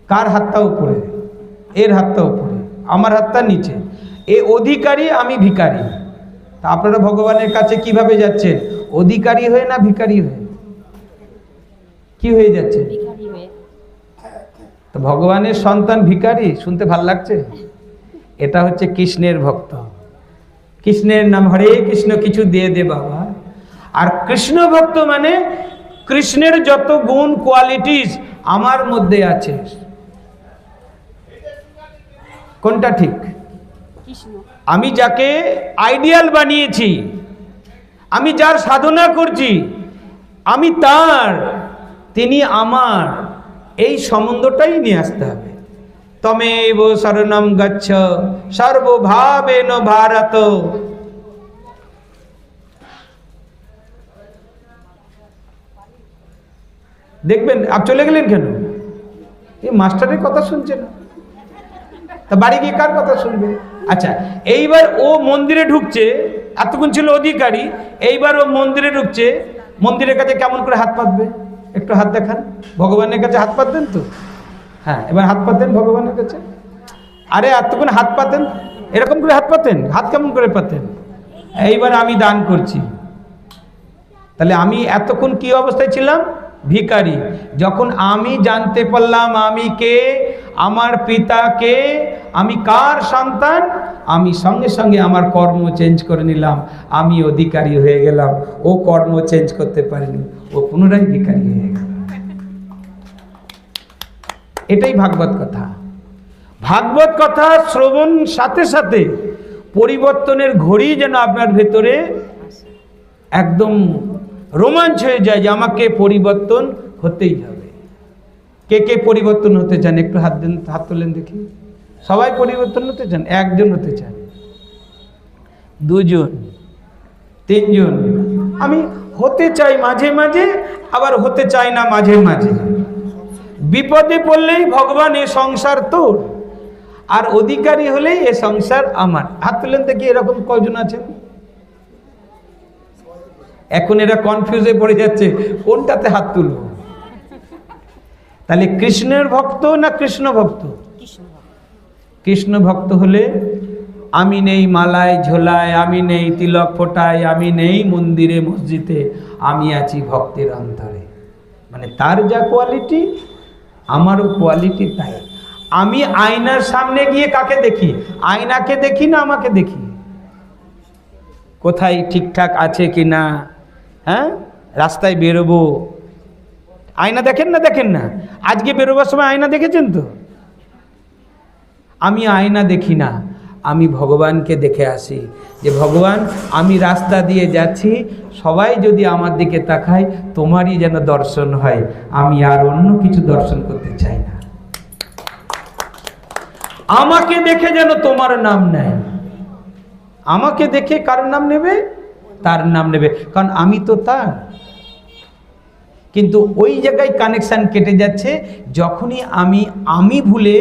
কার হাতটা উপরে? এর হাতটা উপরে, আমার হাতটা নিচে। এ অধিকারী, আমি ভিখারি। তা আপনারা ভগবানের কাছে কিভাবে যাচ্ছেন? অধিকারী হয়ে না ভিখারি হয়ে? কি হয়ে যাচ্ছে? তো ভগবানের সন্তান ভিখারি, শুনতে ভাল লাগছে? এটা হচ্ছে কৃষ্ণের ভক্ত। কৃষ্ণের নাম হরে কৃষ্ণ, কিছু দিয়ে দে বাবা। আর কৃষ্ণ ভক্ত মানে কৃষ্ণের যত গুণ কোয়ালিটিস আমার মধ্যে আছে। কোনটা ঠিক? আমি যাকে আইডিয়াল বানিয়েছি, আমি যার সাধনা করছি, আমি তার, তিনি আমার, এই সম্বন্ধটাই নিয়ে আসতে হবে। তমেব শরণম গচ্ছ সর্বভাবেন ভারত। দেখবেন আপ চলে গেলেন কেন? এই মাস্টারের কথা শুনছে না, তা বাড়ি গিয়ে কার কথা শুনবে? আচ্ছা, এইবার ও মন্দিরে ঢুকছে, এতক্ষণ ছিল অধিকারী, এইবার ও মন্দিরে ঢুকছে। মন্দিরের কাছে কেমন করে হাত পাতবে? একটু হাত দেখান। ভগবানের কাছে হাত পাতেন তো? হ্যাঁ, এবার হাত পাতেন ভগবানের কাছে। আরে এতক্ষণ হাত পাতেন, এরকম করে হাত পাতেন? হাত কেমন করে পাতেন? এইবার আমি দান করছি। তাহলে আমি এতক্ষণ কি অবস্থায় ছিলাম? ভিখারি। যখন আমি জানতে পারলাম আমি কে, আমার পিতা কে, আমি কার সন্তান, আমি সঙ্গে সঙ্গে আমার কর্ম চেঞ্জ করে নিলাম, আমি অধিকারী হয়ে গেলাম। ও কর্ম চেঞ্জ করতে পারেনি, ও পুনরায় ভিখারি হয়ে গেল। এটাই ভাগবত কথা। ভাগবত কথা শ্রবণ সাথে সাথে পরিবর্তনের ঘড়ি যেন আপনার ভেতরে একদম রোমাঞ্চ হয়ে যায় যে আমাকে পরিবর্তন হতেই হবে। কে কে পরিবর্তন হতে চান? একটু হাত দেন, হাত তোলেন দেখি। সবাই পরিবর্তন হতে চান? একজন হতে চান, দুজন, তিনজন। আমি হতে চাই মাঝে মাঝে, আবার হতে চাই না মাঝে মাঝে। বিপদে পড়লেই ভগবান এ সংসার তোর, আর অধিকারী হলেই এ সংসার আমার। হাত তোলেন দেখি, এরকম কয়জন আছেন? এখন এরা কনফিউজে পড়ে যাচ্ছে কোনটাতে হাত তুলব। তাহলে কৃষ্ণের ভক্ত না কৃষ্ণ ভক্ত? কৃষ্ণ ভক্ত হলে আমি নেই মালায় ঝোলায়, আমি নেই তিলক ফোটায়, আমি নেই মন্দিরে মসজিদে, আমি আছি ভক্তের অন্তরে। মানে তার যা কোয়ালিটি আমারও কোয়ালিটি তাই। আমি আয়নার সামনে গিয়ে কাকে দেখি? আয়নাকে দেখি না আমাকে দেখি? কোথায় ঠিকঠাক আছে কি না? হ্যাঁ, রাস্তায় বেরোবো আয়না দেখেন না? দেখেন না? আজকে বেরোবার সময় আয়না দেখেছেন তো? আমি আয়না দেখি না, আমি ভগবানকে দেখে আসি যে ভগবান আমি রাস্তা দিয়ে যাচ্ছি, সবাই যদি আমার দিকে তাকায় তোমারই যেন দর্শন হয়, আমি আর অন্য কিছু দর্শন করতে চাই না। আমাকে দেখে যেন তোমার নাম নেয়। আমাকে দেখে কার নাম নেবে? তার নাম নেবে, কারণ আমি তো তার। কিন্তু ওই জায়গায় কানেকশন কেটে যাচ্ছে যখনই আমি ভুলে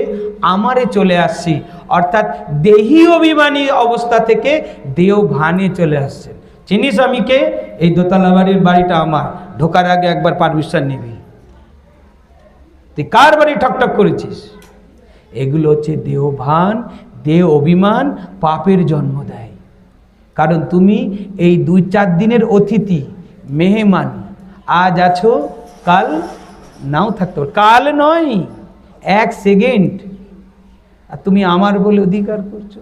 আমারে চলে আসছি, অর্থাৎ দেহি অভিমানী অবস্থা থেকে দেহ ভানে চলে আসছে। চিনিস আমি কে? এই দোতলা বাড়ির বাড়িটা আমার, ঢোকার আগে একবার পারমিশন নিবি। তুই কার বাড়ি ঠকঠক করেছিস? এগুলো হচ্ছে দেহভান, দেহ অভিমান, পাপের জন্ম দেয়। কারণ তুমি এই 2-4 দিনের অতিথি, মেহমান। আজ আছো, কাল নাও থাকতে পারো, কাল নয়, 1 সেকেন্ড। আর তুমি আমার বলে অধিকার করছো।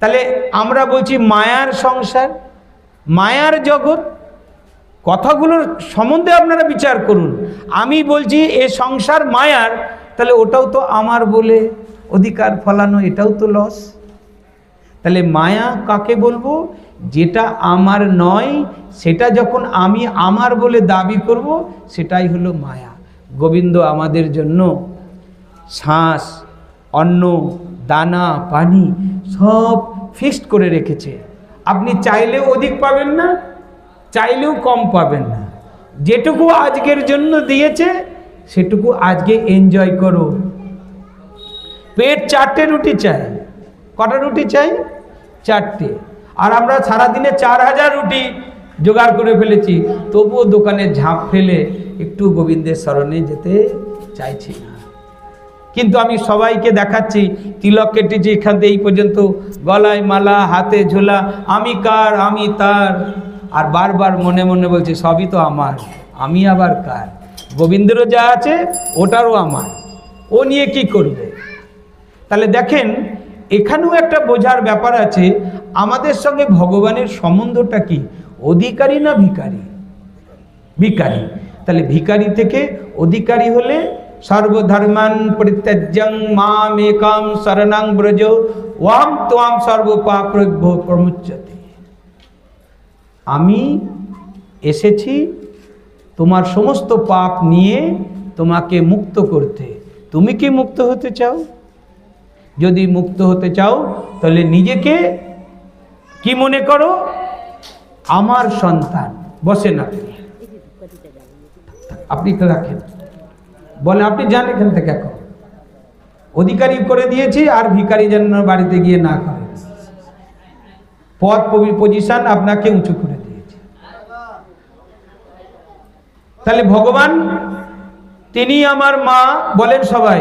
তাহলে আমরা বলছি মায়ার সংসার, মায়ার জগৎ, কথাগুলোর সম্বন্ধে আপনারা বিচার করুন। আমি বলছি এ সংসার মায়ার, তাহলে ওটাও তো আমার বলে অধিকার ফলানো, এটাও তো লস। তাহলে মায়া কাকে বলবো? যেটা আমার নয়, সেটা যখন আমি আমার বলে দাবি করব, সেটাই হলো মায়া। গোবিন্দ আমাদের জন্য শ্বাস, অন্ন, দানা, পানি সব ফিক্সড করে রেখেছে। আপনি চাইলেও অধিক পাবেন না, চাইলেও কম পাবেন না। যেটুকু আজকের জন্য দিয়েছে সেটুকু আজকে এনজয় করো। পেট 4টে রুটি চাই। কটা রুটি চাই? 4টে। আর আমরা সারাদিনে 4000 রুটি জোগাড় করে ফেলেছি, তবুও দোকানে ঝাঁপ ফেলে একটু গোবিন্দের শরণে যেতে চাইছি না। কিন্তু আমি সবাইকে দেখাচ্ছি, তিলক কেটেছি এখান থেকে এই পর্যন্ত, গলায় মালা, হাতে ঝোলা, আমি কার, আমি তার। আর বারবার মনে মনে বলছি সবই তো আমার, আমি আবার কার? গোবিন্দেরও যা আছে ওটারও আমার, ও নিয়ে কি করবে? তাহলে দেখেন, এখানেও একটা বোঝার ব্যাপার আছে, আমাদের সঙ্গে ভগবানের সম্বন্ধটা কি? অধিকারী না ভিখারি? ভিখারি। তাহলে ভিখারি থেকে অধিকারী হলে সর্বধর্মান পরিত্যাজ্যং মাম একাম শরণং ব্রজ ওয়াম ত্বাম সর্বপাপভ্যো প্রমুচ্যতে। আমি এসেছি তোমার সমস্ত পাপ নিয়ে তোমাকে মুক্ত করতে। তুমি কি মুক্ত হতে চাও? যদি মুক্ত হতে চাও তাহলে নিজেকে কি মনে করো? আমার সন্তান। বসেন আপনি তো রাখেন, বলে আপনি যান এখান থেকে, এখন অধিকারী করে দিয়েছি, আর ভিখারি যেন বাড়িতে গিয়ে না করে। পদ পজিশন আপনাকে উঁচু করে দিয়েছে। তাহলে ভগবান তিনি আমার মা, বলেন সবাই,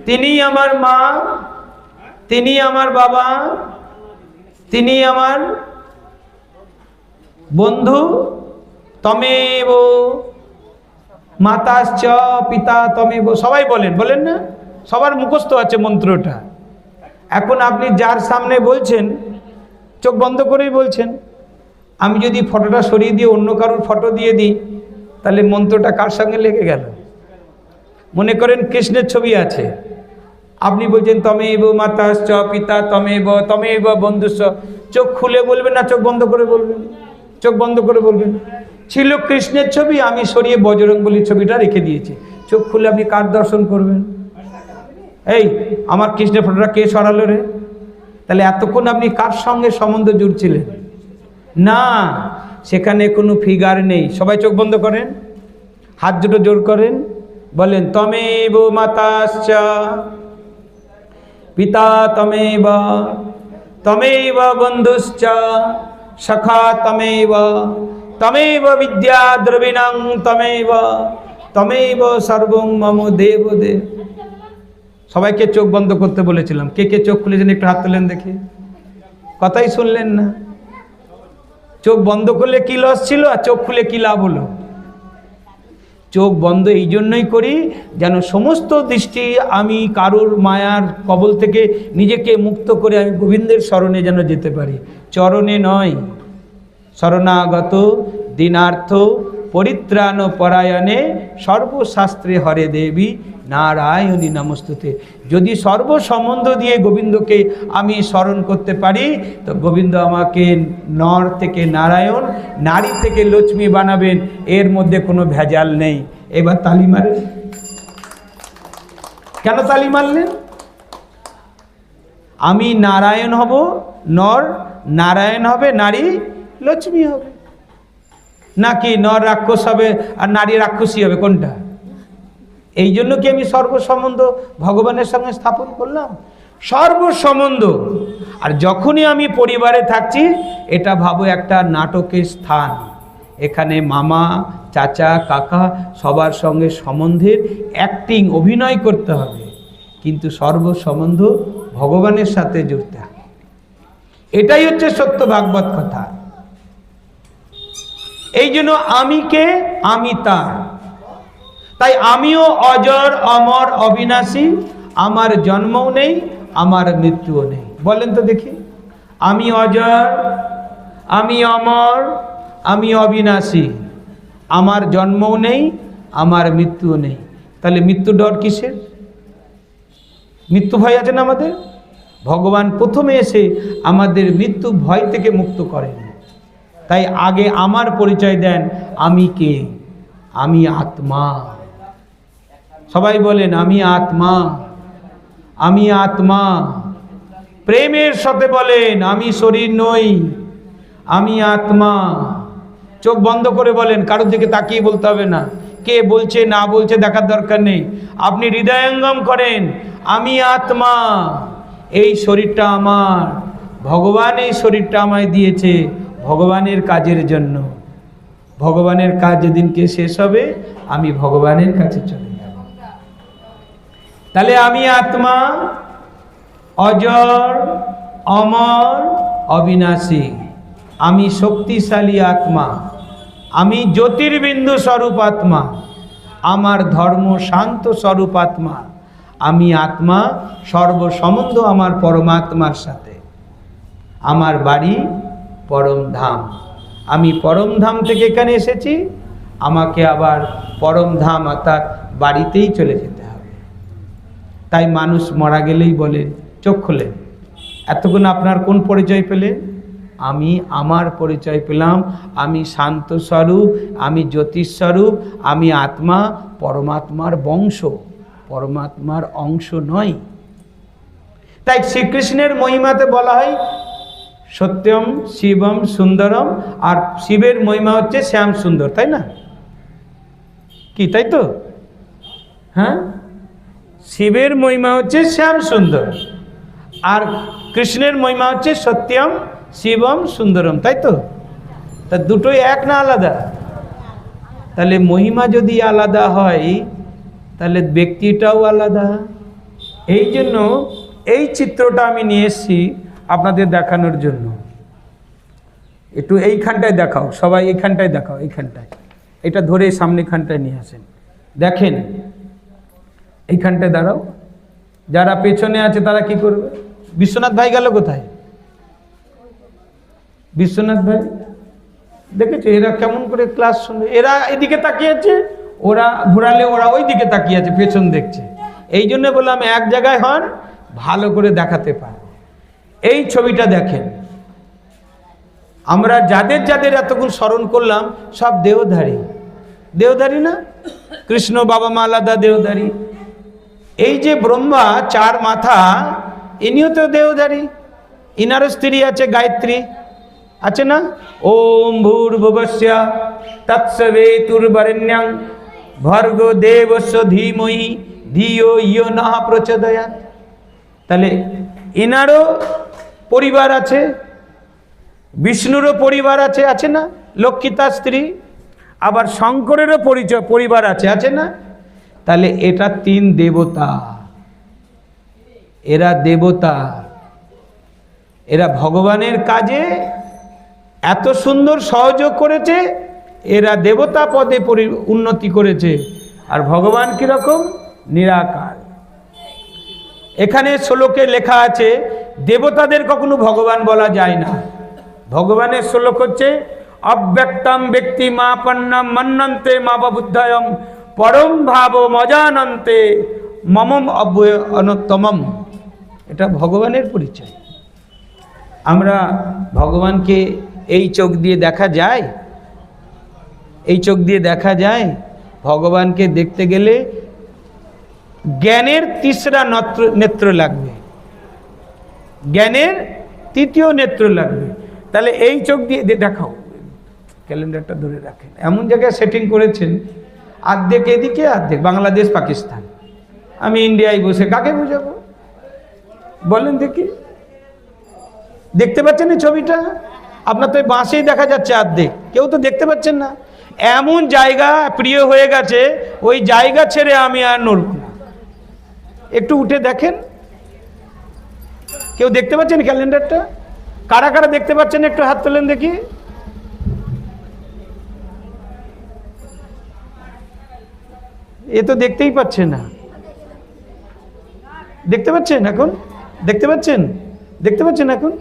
তিনি আমার মা, তিনি আমার বাবা, তিনি আমার বন্ধু। তমেব মাতাশ্চ পিতা তমেব, সবাই বলেন, বলেন না? সবার মুখস্থ আছে মন্ত্রটা। এখন আপনি যার সামনে বলছেন চোখ বন্ধ করেই বলছেন। আমি যদি ফটোটা সরিয়ে দিয়ে অন্য কারোর ফটো দিয়ে দিই, তাহলে মন্ত্রটা কার সঙ্গে লেগে গেল? মনে করেন কৃষ্ণের ছবি আছে, আপনি বলছেন তমেব মাতাশ্চ পিতা তমেব তমেব বন্ধুশ্চ। চোখ খুলে বলবেন না চোখ বন্ধ করে বলবেন? চোখ বন্ধ করে বলবেন। ছিল কৃষ্ণের ছবি, আমি সরিয়ে বজরংবলীর ছবিটা রেখে দিয়েছি। চোখ খুলে আপনি কার দর্শন করবেন? এই আমার কৃষ্ণের ফটোটা কে সরালো রে? তাহলে এতক্ষণ আপনি কার সঙ্গে সম্বন্ধ জুড়ছিলেন? না, সেখানে কোনো ফিগার নেই। সবাই চোখ বন্ধ করেন, হাত দুটো জোর করেন, বলেন তমেব মাতাশ্চ পিতা তমেব তমেব বন্ধুশ্চ সখা তমেব তমেব বিদ্যা দ্রবিণং তমেব তমেব সর্বং মম দেব দেব। সবাইকে চোখ বন্ধ করতে বলেছিলাম। কে কে চোখ খুলেছেন একটু হাত তোলেন দেখি। কথাই শুনলেন না। চোখ বন্ধ করলে কি লস ছিল, আর চোখ খুলে কি লাভ হলো? চোখ বন্ধ এই জন্যই করি যেন সমস্ত দৃষ্টি আমি কারুর মায়ার কবল থেকে নিজেকে মুক্ত করে আমি গোবিন্দের শরণে যেন যেতে পারি। চরণে নয়, শরণাগত দীনার্থ পরিত্রাণ পরায়ণে সর্বশাস্ত্রে হরে দেবী নারায়ণী নমস্তুতে। যদি সর্বসম্বন্ধ দিয়ে গোবিন্দকে আমি স্মরণ করতে পারি, তো গোবিন্দ আমাকে নর থেকে নারায়ণ, নারী থেকে লক্ষ্মী বানাবেন, এর মধ্যে কোনো ভেজাল নেই। এবার তালি মারেন। কেন তালি মারলেন? আমি নারায়ণ হব নর, নারায়ণ হবে নারী, লক্ষ্মী হবে। নাকি নর রাক্ষস হবে আর নারী রাক্ষসী হবে? কোনটা? এই জন্য কি আমি সর্বসম্বন্ধ ভগবানের সঙ্গে স্থাপন করলাম? সর্বসম্বন্ধ। আর যখনই আমি পরিবারে থাকছি, এটা ভাবো একটা নাটকের স্থান। এখানে মামা, চাচা, কাকা সবার সঙ্গে সম্বন্ধের অ্যাক্টিং, অভিনয় করতে হবে। কিন্তু সর্বসম্বন্ধ ভগবানের সাথে জুড়তে হবে। এটাই হচ্ছে সত্য ভাগবত কথা। এই জন্য আমি কে, আমি তার। তাই আমিও অজর, অমর, অবিনাশী। আমার জন্মও নেই, আমার মৃত্যুও নেই। বলেন তো দেখি, আমি অজর, আমি অমর, আমি অবিনাশী, আমার জন্মও নেই, আমার মৃত্যুও নেই। তাহলে মৃত্যু ডর কিসের? মৃত্যু ভয় আছে না আমাদের? ভগবান প্রথমে এসে আমাদের মৃত্যু ভয় থেকে মুক্ত করেন। তাই আগে আমার পরিচয় দেন, আমি কে? আমি আত্মা। সবাই বলেন আমি আত্মা, আমি আত্মা। প্রেমের সাথে বলেন আমি শরীর নই, আমি আত্মা। চোখ বন্ধ করে বলেন, কারোর দিকে তাকিয়ে বলতে হবে না, কে বলছে না বলছে দেখার দরকার নেই। আপনি হৃদয়ঙ্গম করেন, আমি আত্মা, এই শরীরটা আমার, ভগবান এই শরীরটা আমায় দিয়েছে ভগবানের কাজের জন্য। ভগবানের কাজ যেদিনকে শেষ হবে আমি ভগবানের কাছে চলে যাব। তাহলে আমি আত্মা, অজর, অমর, অবিনাশী। আমি শক্তিশালী আত্মা, আমি জ্যোতির্বিন্দু স্বরূপ আত্মা, আমার ধর্ম শান্ত স্বরূপ আত্মা। আমি আত্মা, সর্বসম্বন্ধ আমার পরমাত্মার সাথে। আমার বাড়ি পরম ধাম। আমি পরম ধাম থেকে এখানে এসেছি, আমাকে আবার পরম ধাম অর্থাৎ বাড়িতেই চলে যেতে হবে। তাই মানুষ মারা গেলেই বলেন চোখ খোলেন, এতক্ষণ আপনার কোন পরিচয় পেলেন? আমি আমার পরিচয় পেলাম, আমি শান্ত স্বরূপ, আমি জ্যোতিষ স্বরূপ, আমি আত্মা, পরমাত্মার বংশ, পরমাত্মার অংশ নয়। তাই শ্রীকৃষ্ণের মহিমাতে বলা হয় সত্যম শিবম সুন্দরম, আর শিবের মহিমা হচ্ছে শ্যাম সুন্দর, তাই না? কি তাই তো? হ্যাঁ, শিবের মহিমা হচ্ছে শ্যাম সুন্দর, আর কৃষ্ণের মহিমা হচ্ছে সত্যম শিবম সুন্দরম, তাই তো? তা দুটোই এক না আলাদা? তাহলে মহিমা যদি আলাদা হয় তাহলে ব্যক্তিটাও আলাদা। এই জন্য এই চিত্রটা আমি নিয়ে এসেছি আপনাদের দেখানোর জন্য। একটু এইখানটায় দেখাও, সবাই এইখানটায় দেখাও, এইখানটায়, এটা ধরে সামনেখানটায় নিয়ে আসেন। দেখেন এইখানটায় দাঁড়াও, যারা পেছনে আছে তারা কি করবে? বিশ্বনাথ ভাই গেল কোথায়? বিশ্বনাথ ভাই দেখেছো এরা কেমন করে ক্লাস শুনবে? এরা এদিকে তাকিয়ে আছে, ওরা ঘোরালে ওরা ওই দিকে তাকিয়ে আছে, পেছন দেখছে। এই জন্য বললাম এক জায়গায় হন, ভালো করে দেখাতে পারে। এই ছবিটা দেখেন, আমরা যাদের যাদের এতক্ষণ স্মরণ করলাম সব দেহধারী। দেহধারী না? কৃষ্ণ বাবা মা আলাদা দেহধারী। এই যে ব্রহ্মা চার মাথা, ইনিও তো দেহধারী। ইনারও স্ত্রী আছে গায়ত্রী, আছে না? ওম ভূর্ভুবস্য তৎসবিতুর্বরেণ্যং ভর্গো দেবস্য ধীমহি ধিয়ো ইয়ো নঃ প্রচোদয়াৎ। তাহলে ইনারও পরিবার আছে, বিষ্ণুরও পরিবার আছে, আছে না? লক্ষ্মী তার স্ত্রী। আবার শঙ্করেরও পরিবার আছে, আছে না? তাহলে এটা তিন দেবতা, এরা দেবতা, এরা ভগবানের কাজে এত সুন্দর সহযোগ করেছে, এরা দেবতা পদে উন্নতি করেছে। আর ভগবান কিরকম? নিরাকার। এখানে শ্লোকে লেখা আছে দেবতাদের কখনো ভগবান বলা যায় না। ভগবানের শ্লোক হচ্ছে অব্যক্তম ব্যক্তি মাপন্নম মন্নন্তে মাববুদ্ধয়ম পরম ভাব মজানন্তে মমম অব্যয়নতমম। এটা ভগবানের পরিচয়। আমরা ভগবানকে এই চোখ দিয়ে দেখা যায়? এই চোখ দিয়ে দেখা যায়? ভগবানকে দেখতে গেলে জ্ঞানের তিসরা নেত্র লাগবে, জ্ঞানের তৃতীয় নেত্র লাগবে। তাহলে এই চোখ দিয়ে দেখাও, ক্যালেন্ডারটা ধরে রাখেন, এমন জায়গায় সেটিং করেছেন আর্ধেক এদিকে আর্ধেক বাংলাদেশ পাকিস্তান। আমি ইন্ডিয়ায় বসে কাকে বুঝাবো বলেন দেখি? দেখতে পাচ্ছেন এই ছবিটা? আপনার তো বাঁশেই দেখা যাচ্ছে আর্ধেক, কেউ তো দেখতে পাচ্ছেন না। এমন জায়গা প্রিয় হয়ে গেছে, ওই জায়গা ছেড়ে আমি আর নড়ব না। একটু উঠে দেখেন, কেউ দেখতে পাচ্ছেন ক্যালেন্ডারটা? কারা কারা দেখতে পাচ্ছেন একটু হাত তোলেন দেখি। এ তো দেখতেই পাচ্ছে না। দেখতে পাচ্ছেন এখন? দেখতে পাচ্ছেন? দেখতে পাচ্ছেন এখন?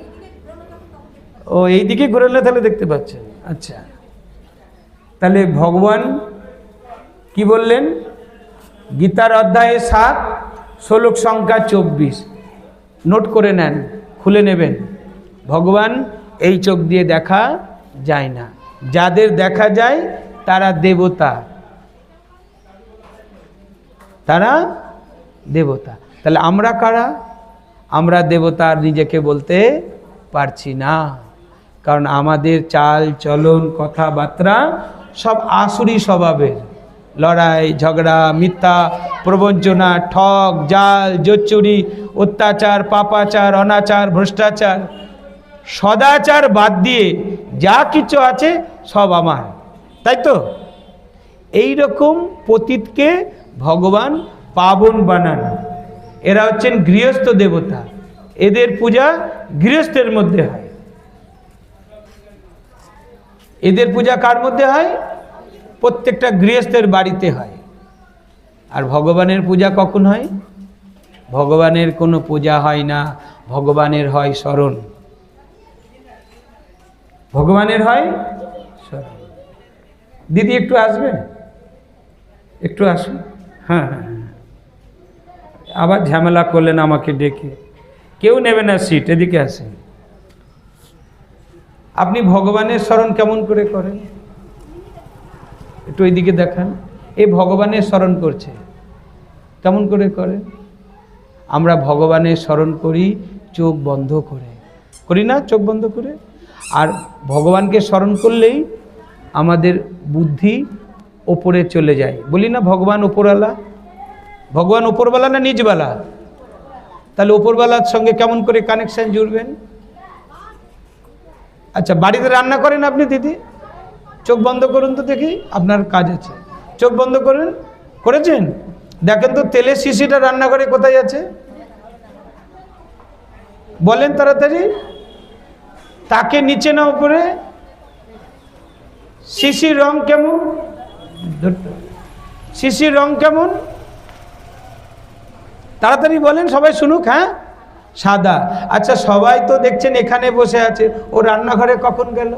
ও এইদিকে ঘুরালে তাহলে দেখতে পাচ্ছেন। আচ্ছা, তাহলে ভগবান কি বললেন? গীতার অধ্যায়ে 7 শ্লোক সংখ্যা 24, নোট করে নেন, খুলে নেবেন। ভগবান এই চোখ দিয়ে দেখা যায় না, যাদের দেখা যায় তারা দেবতা, তারা দেবতা। তাহলে আমরা কারা? আমরা দেবতা নিজেকে বলতে পারছি না, কারণ আমাদের চাল চলন কথাবার্তা সব আসুরি স্বভাবের। লড়াই ঝগড়া, মিথ্যা প্রবঞ্চনা, ঠক জাল জোচ্চুরি, অত্যাচার পাপাচার অনাচার ভ্রষ্টাচার, সদাচার বাদ দিয়ে যা কিছু আছে সব আমার, তাই তো? এই রকম পতিতকে ভগবান পাবন বানান। এরা হচ্ছেন গৃহস্থ দেবতা, এদের পূজা গৃহস্থের মধ্যে হয়। এদের পূজা কার মধ্যে হয়? প্রত্যেকটা গৃহস্থের বাড়িতে হয়। আর ভগবানের পূজা কখন হয়? ভগবানের কোনো পূজা হয় না, ভগবানের হয় স্মরণ। ভগবানের হয় স্মরণ। দিদি একটু আসবেন, একটু আসুন। হ্যাঁ হ্যাঁ, আবার ঝামেলা করলেন আমাকে ডেকে। কেউ নেবে না সিট, এদিকে আসেন। আপনি ভগবানের স্মরণ কেমন করে করেন? একটু এইদিকে দেখান। এই ভগবানের স্মরণ করছে, কেমন করে করেন? আমরা ভগবানের স্মরণ করি চোখ বন্ধ করে, করি না? চোখ বন্ধ করে। আর ভগবানকে স্মরণ করলেই আমাদের বুদ্ধি ওপরে চলে যায়। বলি না ভগবান ওপরওয়ালা? ভগবান ওপরওয়ালা না নিচওয়ালা? তাহলে ওপরওয়ালার সঙ্গে কেমন করে কানেকশন জুড়বেন? আচ্ছা, বাড়িতে রান্না করেন আপনি দিদি? চোখ বন্ধ করুন তো দেখি, আপনার কাজ আছে। চোখ বন্ধ করুন। করেছেন? দেখেন তো তেলের শিশিটা রান্নাঘরে কোথায় আছে? বলেন তাড়াতাড়ি। তাকে নিচে না উপরে? শিশির রং কেমন? শিশির রং কেমন? তাড়াতাড়ি বলেন, সবাই শুনুক। হ্যাঁ, সাদা। আচ্ছা, সবাই তো দেখছেন এখানে বসে আছে, ও রান্নাঘরে কখন গেল?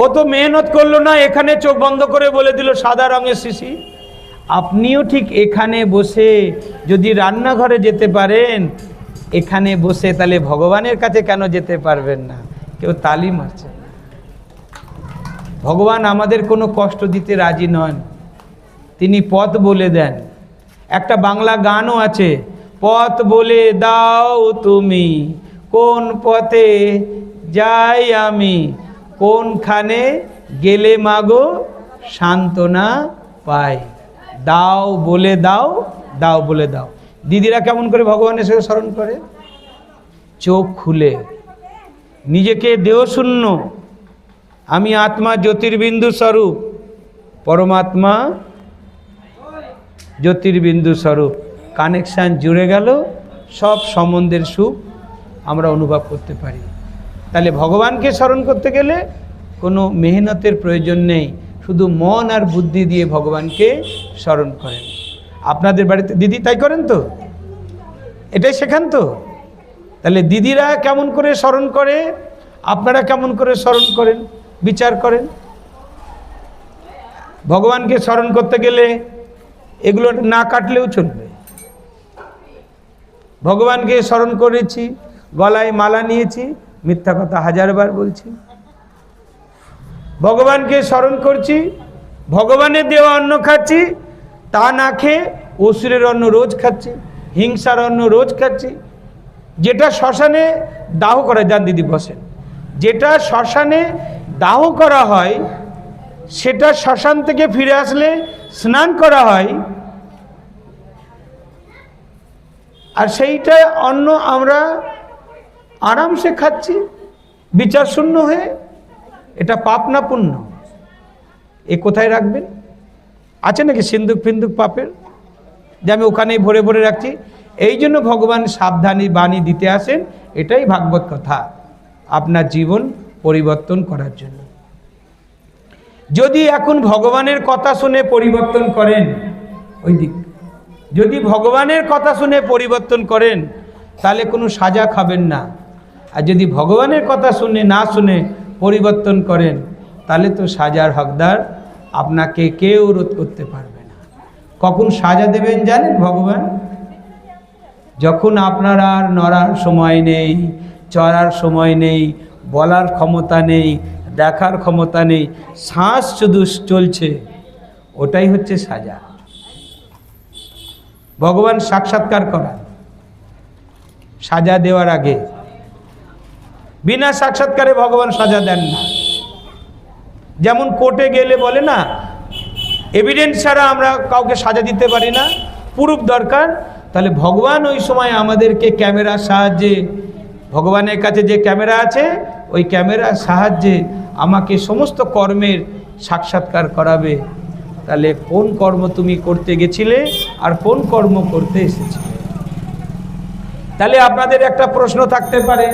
ও তো মেহনত করলো না, এখানে চোখ বন্ধ করে বলে দিল সাদা রঙের শিশি। আপনিও ঠিক এখানে বসে যদি রান্নাঘরে যেতে পারেন, এখানে বসে, তাহলে ভগবানের কাছে কেন যেতে পারবেন না? কেউ তালি মারছে না। ভগবান আমাদের কোনো কষ্ট দিতে রাজি নন, তিনি পথ বলে দেন। একটা বাংলা গানও আছে, পথ বলে দাও তুমি, কোন পথে যাই আমি, কোনখানে গেলে মাগো সান্ত্বনা পাই। দাও বলে দাও, দাও বলে দাও। দিদিরা কেমন করে ভগবানের সাথে স্মরণ করে? চোখ খুলে, নিজেকে দেহশূন্য, আমি আত্মা জ্যোতির্বিন্দু স্বরূপ, পরমাত্মা জ্যোতির্বিন্দু স্বরূপ। কানেকশান জুড়ে গেল, সব সম্বন্ধের সুখ আমরা অনুভব করতে পারি। তাহলে ভগবানকে স্মরণ করতে গেলে কোনো মেহনতের প্রয়োজন নেই, শুধু মন আর বুদ্ধি দিয়ে ভগবানকে স্মরণ করেন। আপনাদের বাড়িতে দিদি তাই করেন তো? এটাই শেখান তো? তাহলে দিদিরা কেমন করে স্মরণ করে, আপনারা কেমন করে স্মরণ করেন, বিচার করেন। ভগবানকে স্মরণ করতে গেলে এগুলো না কাটলেও চলবে। ভগবানকে স্মরণ করেছি, গলায় মালা নিয়েছি, মিথ্যা কথা 1000 বার বলছি। ভগবানকে স্মরণ করছি, ভগবানের দেওয়া অন্ন খাচ্ছি, তা না খেয়ে অসুরের অন্ন রোজ খাচ্ছি, হিংসার অন্ন রোজ খাচ্ছি। যেটা শ্মশানে দাহ করা, যান দিদি বসেন, যেটা শ্মশানে দাহ করা হয়, সেটা শ্মশান থেকে ফিরে আসলে স্নান করা হয়, আর সেইটা অন্ন আমরা আরামসে খাচ্ছি বিচার শূন্য হয়ে। এটা পাপ না পুণ্য? এ কোথায় রাখবেন? আছে নাকি সিন্দুক ফিন্দুক পাপের? যে আমি ওখানেই ভরে ভরে রাখছি। এই জন্য ভগবান সাবধানী বাণী দিতে আসেন, এটাই ভাগবত কথা, আপনার জীবন পরিবর্তন করার জন্য। যদি এখন ভগবানের কথা শুনে পরিবর্তন করেন, ওই দিক যদি ভগবানের কথা শুনে পরিবর্তন করেন তাহলে কোনো সাজা খাবেন না। আর যদি ভগবানের কথা শুনে না শুনে পরিবর্তন করেন তাহলে তো সাজার হকদার আপনাকে কেউ রোধ করতে পারবে না। কখন সাজা দেবেন জানেন ভগবান? যখন আপনার আর নড়ার সময় নেই, চড়ার সময় নেই, বলার ক্ষমতা নেই, দেখার ক্ষমতা নেই, শ্বাস শুধু চলছে, ওটাই হচ্ছে সাজা। ভগবান সাক্ষাৎকার করান সাজা দেওয়ার আগে, বিনা সাক্ষাৎকারে ভগবান সাজা দেন না। যেমন কোর্টে গেলে বলে না, এভিডেন্স ছাড়া আমরা কাউকে সাজা দিতে পারি না, প্রুফ দরকার। তাহলে ভগবান ওই সময় আমাদেরকে ক্যামেরার সাহায্যে, ভগবানের কাছে যে ক্যামেরা আছে ওই ক্যামেরার সাহায্যে আমাকে সমস্ত কর্মের সাক্ষাৎকার করাবে। তাহলে কোন কর্ম তুমি করতে গেছিলে আর কোন কর্ম করতে এসেছিলে। তাহলে আপনাদের একটা প্রশ্ন থাকতে পারে,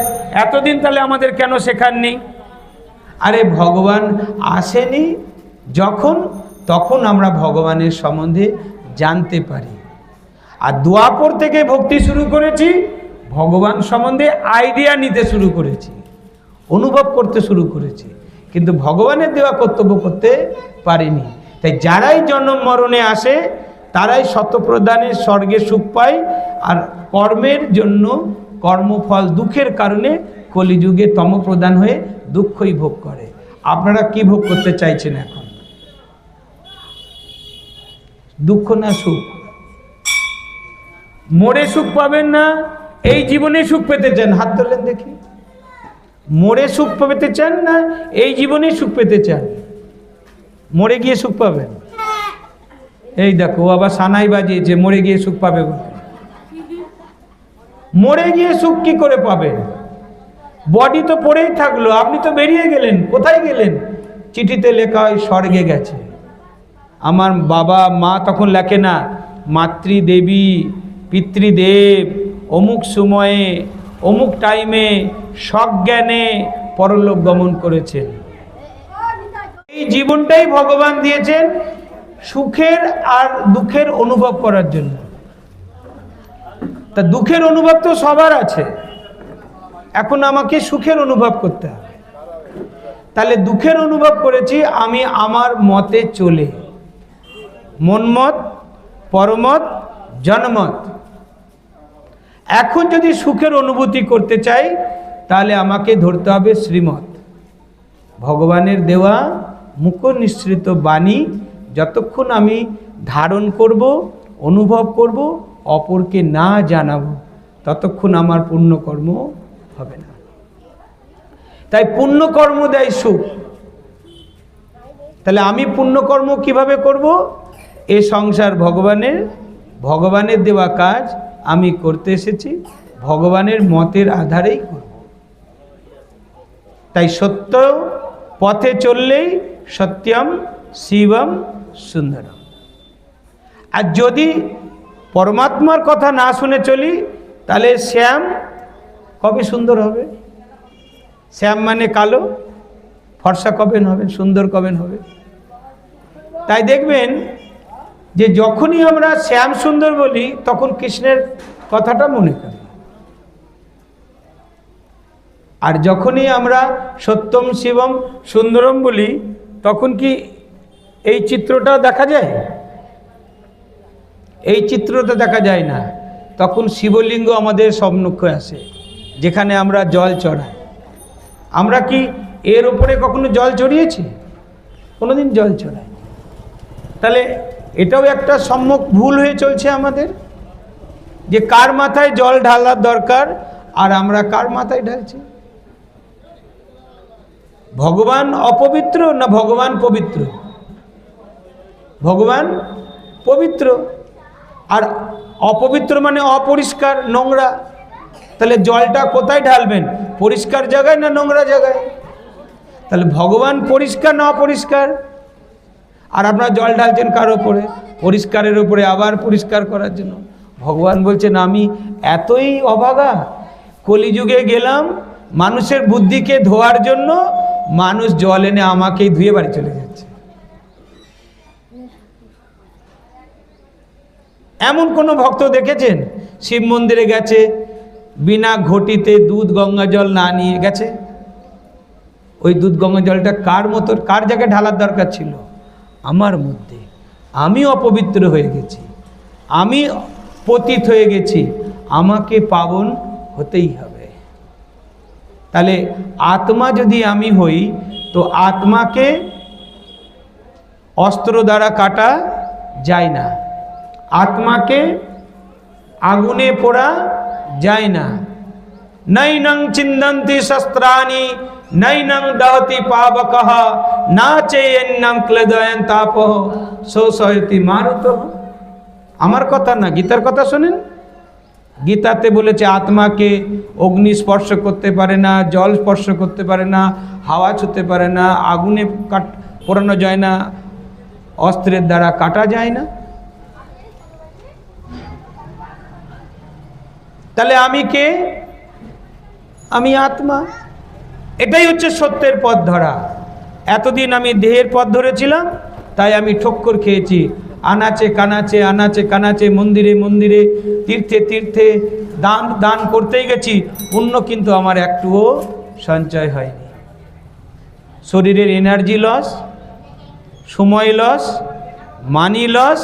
এতদিন তাহলে আমাদের কেন শেখাননি? আরে ভগবান আসেনি যখন, তখন আমরা ভগবানের সম্বন্ধে জানতে পারি। আর দুয়াপর থেকে ভক্তি শুরু করেছি, ভগবান সম্বন্ধে আইডিয়া নিতে শুরু করেছি, অনুভব করতে শুরু করেছি, কিন্তু ভগবানের দেওয়া কর্তব্য করতে পারিনি। তাই যারাই জন্ম মরণে আসে তারাই শতপ্রদানের স্বর্গে সুখ পায়, আর কর্মের জন্য কর্মফল দুঃখের কারণে কলিযুগে তমপ্রদান হয়ে দুঃখই ভোগ করে। আপনারা কি ভোগ করতে চাইছেন এখন? দুঃখ না সুখ? মরে সুখ পাবেন না, এই জীবনে সুখ পেতে চান? হাত তোলেন দেখি। মরে সুখ পেতে চান না এই জীবনে সুখ পেতে চান? মরে গিয়ে সুখ পাবেন? এই দেখো আবার সানাই বাজিয়েছে, মরে গিয়ে সুখ পাবে বলে। মরে গিয়ে সুখ কি করে পাবেন? বডি তো পড়েই থাকলো, আপনি তো বেরিয়ে গেলেন। কোথায় গেলেন? চিঠিতে লেখা হয় স্বর্গে গেছে। আমার বাবা মা তখন লেখে না মাতৃদেবী পিতৃদেব অমুক সময়ে অমুক টাইমে সজ্ঞানে পরলোক গমন করেছেন। এই জীবনটাই ভগবান দিয়েছেন সুখের আর দুঃখের অনুভব করার জন্য। তা দুঃখের অনুভব তো সবার আছে, এখন আমাকে সুখের অনুভব করতে হবে। তাহলে দুঃখের অনুভব করেছি আমি আমার মতে চলে, মনমত, পরমত, জনমত। এখন যদি সুখের অনুভূতি করতে চাই তাহলে আমাকে ধরতে হবে শ্রীমত, ভগবানের দেওয়া মুখ নিঃসৃত বাণী। যতক্ষণ আমি ধারণ করব, অনুভব করব, অপরকে না জানাবো, ততক্ষণ আমার পুণ্যকর্ম হবে না। তাই পুণ্যকর্ম দেয় সুখ। তাহলে আমি পুণ্যকর্ম কিভাবে করব? এ সংসার ভগবানের, ভগবানের দেওয়া কাজ আমি করতে এসেছি, ভগবানের মতের আধারেই করব। তাই সত্য পথে চললেই সত্যম শিবম সুন্দরম। আর যদি পরমাত্মার কথা না শুনে চলি তাহলে শ্যাম কবে সুন্দর হবে? শ্যাম মানে কালো, ফর্সা কবে হবে? সুন্দর কবে হবে? তাই দেখবেন যে যখনই আমরা শ্যাম সুন্দর বলি তখন কৃষ্ণের কথাটা মনে করি, আর যখনই আমরা সত্যম শিবম সুন্দরম বলি তখন কি এই চিত্রটা দেখা যায়? এই চিত্রটা দেখা যায় না। তখন শিবলিঙ্গ আমাদের সম্মুখে আসে, যেখানে আমরা জল চড়াই। আমরা কি এর উপরে কখনো জল চড়িয়েছি? কোনোদিন জল চড়াই। তাহলে এটাও একটা সম্যক ভুল হয়ে চলছে আমাদের, যে কার মাথায় জল ঢালার দরকার আর আমরা কার মাথায় ঢালছি। ভগবান অপবিত্র না ভগবান পবিত্র? ভগবান পবিত্র, আর অপবিত্র মানে অপরিষ্কার, নোংরা। তাহলে জলটা কোথায় ঢালবেন? পরিষ্কার জায়গায় না নোংরা জায়গায়? তাহলে ভগবান পরিষ্কার না অপরিষ্কার? আর আপনারা জল ঢালছেন কার ওপরে? পরিষ্কারের উপরে আবার পরিষ্কার করার জন্য। ভগবান বলছেন আমি এতই অভাগা, কলিযুগে গেলাম মানুষের বুদ্ধিকে ধোয়ার জন্য, মানুষ জল এনে আমাকেই ধুয়ে বাড়ি চলে যাচ্ছে। এমন কোনো ভক্ত দেখেছেন শিব মন্দিরে গেছে, বিনা ঘটিতে দুধ গঙ্গা জল না নিয়ে গেছে? ওই দুধ গঙ্গা জলটা কার মতো, কার জায়গায় ঢালার দরকার ছিল? আমার মধ্যে। আমি অপবিত্র হয়ে গেছি, আমি পতিত হয়ে গেছি, আমাকে পাবন হতেই হবে। তাহলে আত্মা যদি আমি হই, তো আত্মাকে অস্ত্র দ্বারা কাটা যায় না, আত্মাকে আগুনে পোড়া যায় না। নৈনং চিন্দন্তি শস্ত্রাণি নৈনং দহতি পাবকঃ না চেয়ন্নং ক্লেদয়ন তাপঃ শোষয়তি মারুতঃ। আমার কথা না, গীতার কথা শোনেন। গীতাতে বলেছে আত্মাকে অগ্নি স্পর্শ করতে পারে না, জল স্পর্শ করতে পারে না, হাওয়া ছুতে পারে না, আগুনে পোড়ানো যায় না, অস্ত্রের দ্বারা কাটা যায় না। তাহলে আমি কে? আমি আত্মা। এটাই হচ্ছে সত্যের পথ ধরা। এতদিন আমি দেহের পথ ধরেছিলাম, তাই আমি ঠক্কর খেয়েছি। আনাচে কানাচে, আনাচে কানাচে, মন্দিরে মন্দিরে, তীর্থে তীর্থে দান দান করতেই গেছি, পুণ্য কিন্তু আমার একটুও সঞ্চয় হয়নি। শরীরের এনার্জি লস, সময় লস, মানি লস,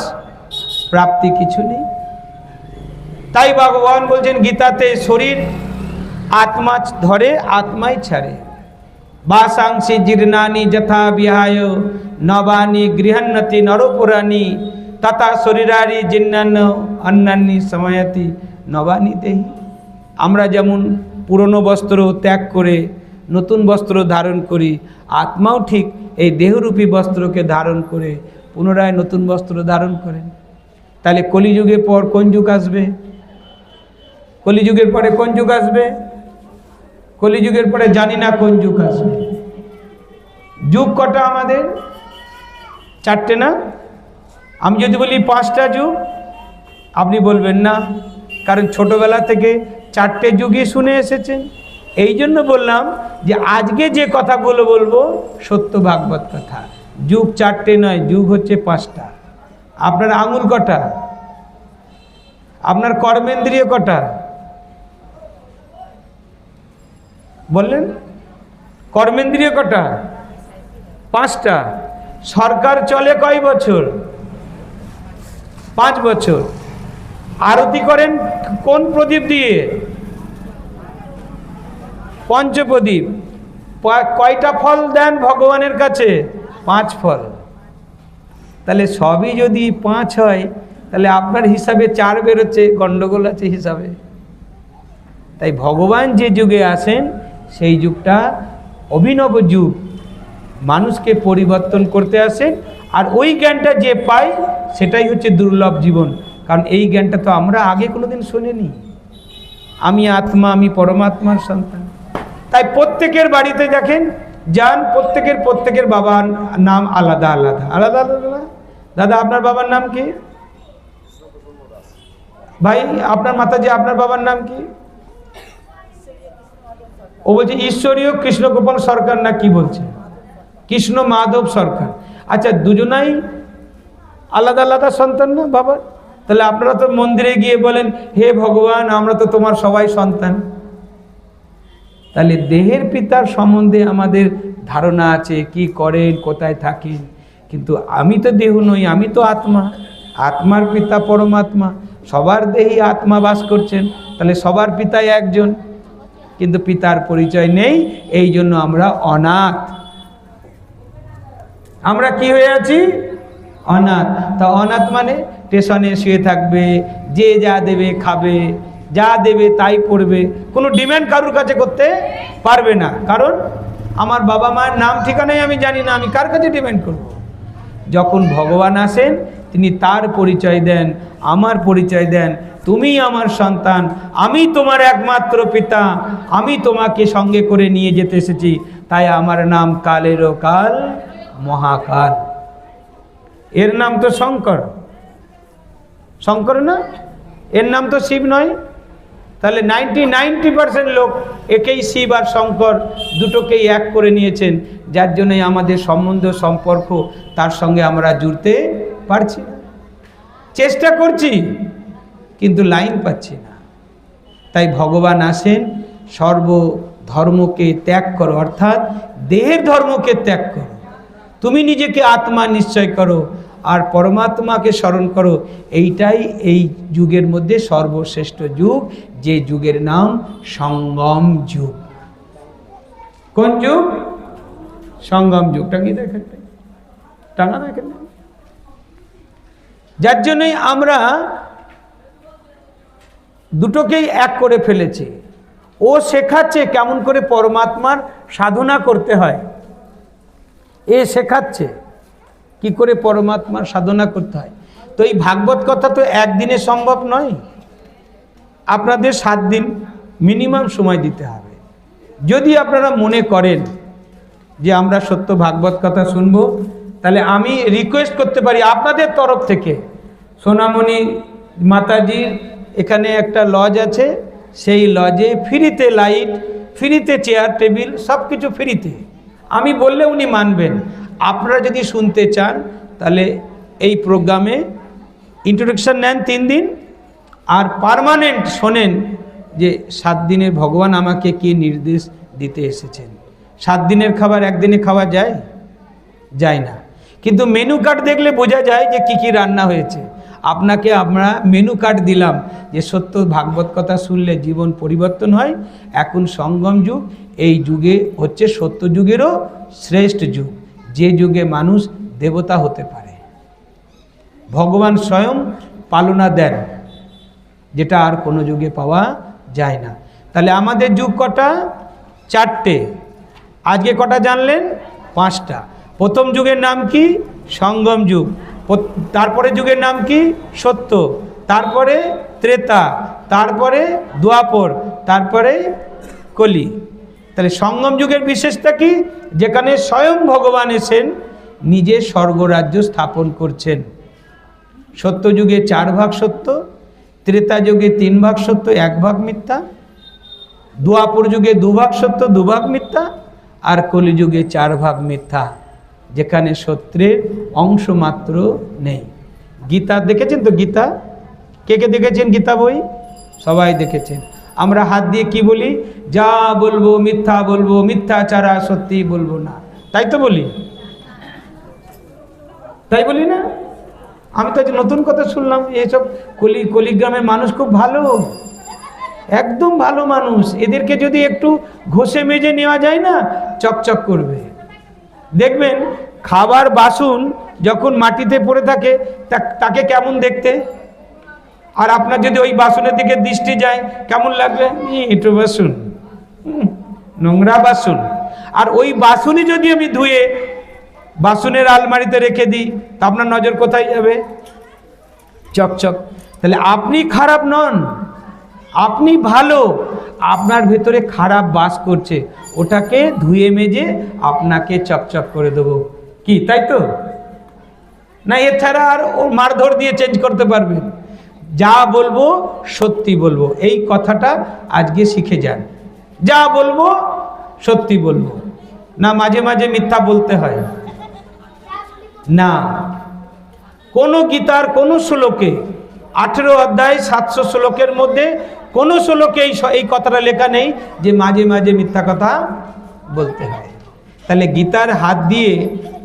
প্রাপ্তি কিছু নেই। তাই ভগবান বলছেন গীতাতে, শরীর আত্মা ধরে আত্মাই ছাড়ে। বাসাংসি জীর্ণানি যথা বিহায় নবানি গৃহান্নতি নরপুরাণী তথা শরীরারি জীর্ণান্ন অন্যান্য সময়তি নবানি দেহি। আমরা যেমন পুরনো বস্ত্র ত্যাগ করে নতুন বস্ত্র ধারণ করি, আত্মাও ঠিক এই দেহরূপী বস্ত্রকে ধারণ করে পুনরায় নতুন বস্ত্র ধারণ করেন। তাহলে কলিযুগের পর কোন যুগ আসবে? কলিযুগের পরে কোন যুগ আসবে? কলিযুগের পরে জানি না কোন যুগ আসবে। যুগ কটা আমাদের? চারটে না? আমি যদি বলি 5টা যুগ, আপনি বলবেন না, কারণ ছোটবেলা থেকে 4টে যুগই শুনে এসেছেন। এই জন্য বললাম যে আজকে যে কথাগুলো বলবো সত্য ভাগবত কথা। যুগ 4টে নয়, যুগ হচ্ছে 5টা। আপনার আঙুল কটা? আপনার কর্মেন্দ্রিয় কটা? বললেন কর্মেন্দ্রিয় কটা? 5টা। সরকার চলে কয় বছর? 5 বছর। আরতি করেন কোন প্রদীপ দিয়ে? পঞ্চপ্রদীপ। কয়টা ফল দেন ভগবানের কাছে? 5 ফল। তাহলে সবই যদি 5 হয়, তাহলে আপনার হিসাবে 4 বেরোচ্ছে, গন্ডগোল আছে হিসাবে। তাই ভগবান যে যুগে আসেন সেই যুগটা অভিনব যুগ, মানুষকে পরিবর্তন করতে আসে। আর ওই জ্ঞানটা যে পাই সেটাই হচ্ছে দুর্লভ জীবন। কারণ এই জ্ঞানটা তো আমরা আগে কোনোদিন শুনিনি। আমি আত্মা, আমি পরমাত্মার সন্তান। তাই প্রত্যেকের বাড়িতে দেখেন যান, প্রত্যেকের বাবার নাম আলাদা আলাদা আলাদা আলাদা। দাদা আপনার বাবার নাম কি? ভাই আপনার মাতাজি আপনার বাবার নাম কি? ও বলছে ঈশ্বরীয় কৃষ্ণগোপাল সরকার না কি বলছে? কৃষ্ণ মাধব সরকার। আচ্ছা, দুজনাই আলাদা আলাদা সন্তান না বাবার? তাহলে আপনারা তো মন্দিরে গিয়ে বলেন হে ভগবান আমরা তো তোমার সবাই সন্তান। তাহলে দেহের পিতার সম্বন্ধে আমাদের ধারণা আছে, কি করেন, কোথায় থাকেন, কিন্তু আমি তো দেহ নই, আমি তো আত্মা। আত্মার পিতা পরমাত্মা, সবার দেহেই আত্মা বাস করছেন। তাহলে সবার পিতাই একজন, কিন্তু পিতার পরিচয় নেই। এই জন্য আমরা অনাথ। আমরা কি হয়ে আছি? অনাথ। তা অনাথ মানে স্টেশনে শুয়ে থাকবে, যে যা দেবে খাবে, যা দেবে তাই পড়বে, কোনো ডিমান্ড কারোর কাছে করতে পারবে না। কারণ আমার বাবা মায়ের নাম ঠিকানাই আমি জানি না, আমি কার কাছে ডিমান্ড করব? যখন ভগবান আসেন তিনি তার পরিচয় দেন, আমার পরিচয় দেন, তুমি আমার সন্তান, আমি তোমার একমাত্র পিতা, আমি তোমাকে সঙ্গে করে নিয়ে যেতে এসেছি। তাই আমার নাম কালেরও কাল, মহাকাল। এর নাম তো শঙ্কর, শঙ্কর না, এর নাম তো শিব নয়। তাহলে 90% লোক একেই শিব আর শঙ্কর দুটোকেই এক করে নিয়েছেন, যার জন্যই আমাদের সম্বন্ধ সম্পর্ক তার সঙ্গে আমরা জুড়তে পারছি না। চেষ্টা করছি কিন্তু লাইন পাচ্ছি না। তাই ভগবান আসেন, সর্বধর্মকে ত্যাগ করো, অর্থাৎ দেহের ধর্মকে ত্যাগ করো, তুমি নিজেকে আত্মা নিশ্চয় করো আর পরমাত্মাকে স্মরণ করো। এইটাই এই যুগের মধ্যে সর্বশ্রেষ্ঠ যুগ, যে যুগের নাম সঙ্গম যুগ। কোন যুগ? সঙ্গম যুগ। টাঙিয়ে দেখেন, টাঙা দেখেন। যার জন্যই আমরা দুটোকেই এক করে ফেলেছি। ও শেখাচ্ছে কেমন করে পরমাত্মার সাধনা করতে হয়, এ শেখাচ্ছে কি করে পরমাত্মার সাধনা করতে হয়। তো এই ভাগবত কথা তো একদিনে সম্ভব নয়, আপনাদের 7 দিন মিনিমাম সময় দিতে হবে। যদি আপনারা মনে করেন যে আমরা সত্য ভাগবত কথা শুনবো, তাহলে আমি রিকোয়েস্ট করতে পারি আপনাদের তরফ থেকে, সোনামণি মাতাজির এখানে একটা লজ আছে, সেই লজে ফ্রিতে লাইট, ফ্রিতে চেয়ার টেবিল, সব কিছু ফ্রিতে। আমি বললে উনি মানবেন। আপনারা যদি শুনতে চান তাহলে এই প্রোগ্রামে ইন্ট্রোডাকশন নেন 3 দিন, আর পার্মানেন্ট শোনেন যে 7 দিনের ভগবান আমাকে কি নির্দেশ দিতে এসেছেন। 7 দিনের খাবার একদিনে খাওয়া যায়? যায় না। কিন্তু মেনু কার্ড দেখলে বোঝা যায় যে কি কি রান্না হয়েছে। আপনাকে আমরা মেনু কার্ড দিলাম যে সত্য ভাগবত কথা শুনলে জীবন পরিবর্তন হয়। এখন সঙ্গম যুগ, এই যুগে হচ্ছে সত্য যুগেরও শ্রেষ্ঠ যুগ, যে যুগে মানুষ দেবতা হতে পারে, ভগবান স্বয়ং পালনা দেন, যেটা আর কোনো যুগে পাওয়া যায় না। তাহলে আমাদের যুগ কটা? 4টে। আজকে কটা জানলেন? 5টা। প্রথম যুগের নাম কি? সঙ্গম যুগ। তারপরে যুগের নাম কি? সত্য। তারপরে ত্রেতা, তারপরে দ্বাপর, তারপরে কলি। তাহলে সঙ্গম যুগের বিশেষতা কি? যেখানে স্বয়ং ভগবান এসেন নিজে স্বর্গরাজ্য স্থাপন করছেন। সত্য যুগে 4 ভাগ সত্য, ত্রেতা যুগে 3 ভাগ সত্য 1 ভাগ মিথ্যা, দ্বাপর যুগে 2 ভাগ সত্য 2 ভাগ মিথ্যা, আর কলিযুগে 4 ভাগ মিথ্যা, যেখানে সত্যের অংশ মাত্র নেই। গীতা দেখেছেন তো? গীতা কে কে দেখেছেন? গীতা বই সবাই দেখেছেন। আমরা হাত দিয়ে কি বলি? যা বলবো মিথ্যা বলবো, মিথ্যা ছাড়া সত্যি বলবো না, তাই তো বলি? তাই বলি না? আমি তো আজ নতুন কথা শুনলাম, এইসব কলিগ্রামের মানুষ খুব ভালো, একদম ভালো মানুষ। এদেরকে যদি একটু ঘষে মেজে নেওয়া যায় না, চকচক করবে। দেখবেন খাবার বাসন যখন মাটিতে পড়ে থাকে তাকে কেমন দেখতে, আর আপনার যদি ওই বাসনের দিকে দৃষ্টি যায় কেমন লাগবে? একটু বাসন, নোংরা বাসন। আর ওই বাসনই যদি আমি ধুয়ে বাসনের আলমারিতে রেখে দিই তা আপনার নজর কোথায় যাবে? চকচক। তাহলে আপনি খারাপ নন, আপনি ভালো, আপনার ভেতরে খারাপ বাস করছে, ওটাকে ধুয়ে মেজে আপনাকে চকচক করে দেবো, কি তাই তো? না এছাড়া আর ও মারধর দিয়ে চেঞ্জ করতে পারবেন? যা বলবো সত্যি বলবো, এই কথাটা আজকে শিখে যান। যা বলবো সত্যি বলবো, না মাঝে মাঝে মিথ্যা বলতে হয় না। কোন গীতার কোন শ্লোকে 18 অধ্যায় 700 শ্লোকের মধ্যে কোন শ্লোকে এই কথাটা লেখা নেই যে মাঝে মাঝে মিথ্যা কথা বলতে হয়। তাহলে গীতার হাত দিয়ে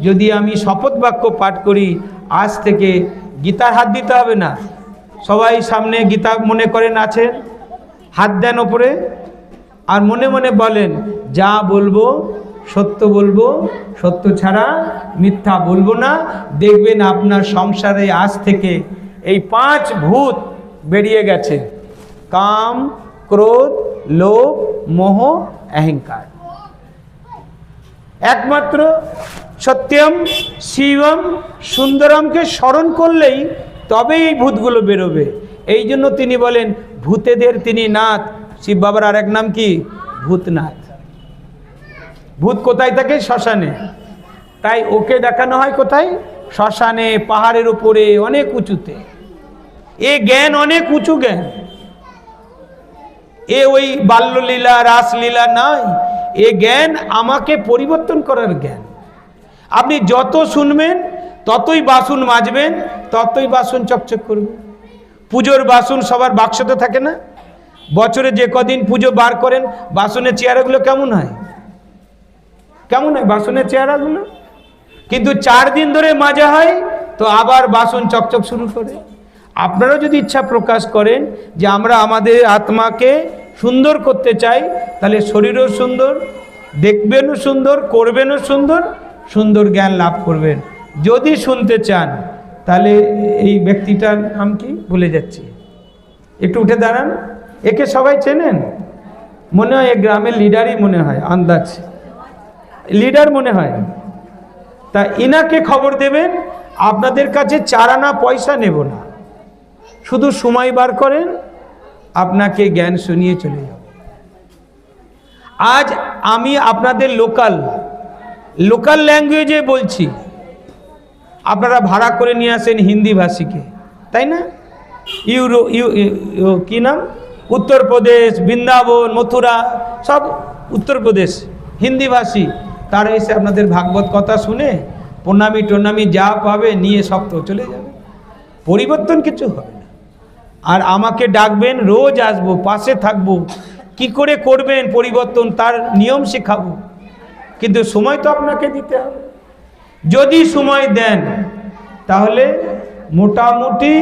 যদি আমি শপথ বাক্য পাঠ করি, আজ থেকে গীতার হাত দিতে হবে না। সবাই সামনে গীতা মনে করেন আছেন, হাত দেন ওপরে, আর মনে মনে বলেন যা বলবো সত্য বলবো, সত্য ছাড়া মিথ্যা বলবো না। দেখবেন আপনার সংসারে আজ থেকে এই 5 ভূত বেরিয়ে গেছে: কাম, ক্রোধ, লোভ, মোহ, অহংকার। একমাত্র সত্যম, শিবম, সুন্দরমকে স্মরণ করলেই তবে এই ভূতগুলো বেরোবে। এই জন্য তিনি বলেন ভূতেদের তিনি নাথ। শিব বাবার আর এক নাম কি? ভূতনাথ। ভূত কোথায় থাকে? শ্মশানে। তাই ওকে দেখানো হয় কোথায়? শ্মশানে, পাহাড়ের উপরে, অনেক উঁচুতে। এ জ্ঞান অনেক উঁচু জ্ঞান, এ ওই বাল্যলীলা রাসলীলা নয়, এ জ্ঞান আমাকে পরিবর্তন করার জ্ঞান। আপনি যত শুনবেন ততই বাসন মাজবেন, ততই বাসন চকচক করবে। পুজোর বাসন সবার বাক্সতে থাকে না? বছরে যে কদিন পুজো বার করেন বাসনের চেহারাগুলো কেমন হয়? কেমন হয় বাসনের চেহারাগুলো? কিন্তু 4 দিন ধরে মাজা হয় তো আবার বাসন চকচক শুরু করে। আপনারা যদি ইচ্ছা প্রকাশ করেন যে আমরা আমাদের আত্মাকে সুন্দর করতে চাই, তাহলে শরীরও সুন্দর, দেখবেনও সুন্দর, করবেনও সুন্দর, সুন্দর জ্ঞান লাভ করবেন। যদি শুনতে চান তাহলে এই ব্যক্তিটার নাম কি ভুলে যাচ্ছি, একটু উঠে দাঁড়ান। একে সবাই চেনেন? মনে হয় এ গ্রামের লিডারই মনে হয়, আন্দাজ লিডার মনে হয়। তা ইনাকে খবর দেবেন, আপনাদের কাছে 4 আনা পয়সা নেব না, শুধু সময় বার করেন, আপনাকে জ্ঞান শুনিয়ে চলে যাব। আজ আমি আপনাদের লোকাল ল্যাঙ্গুয়েজে বলছি, আপনারা ভাড়া করে নিয়ে আসেন হিন্দি ভাষীকে, তাই না? কি নাম, উত্তরপ্রদেশ, বৃন্দাবন, মথুরা, সব উত্তরপ্রদেশ হিন্দি ভাষী, তারা এসে আপনাদের ভাগবত কথা শুনে প্রণামী টনামি যা পাবে নিয়ে সব তো চলে যাবে, পরিবর্তন কিছু হবে না। আর আমাকে ডাকবেন, রোজ আসবো, পাশে থাকবো, কি করে করবেন পরিবর্তন তার নিয়ম শেখাবো, কিন্তু সময় তো আপনাকে দিতে হবে। যদি সময় দেন তাহলে মোটামুটি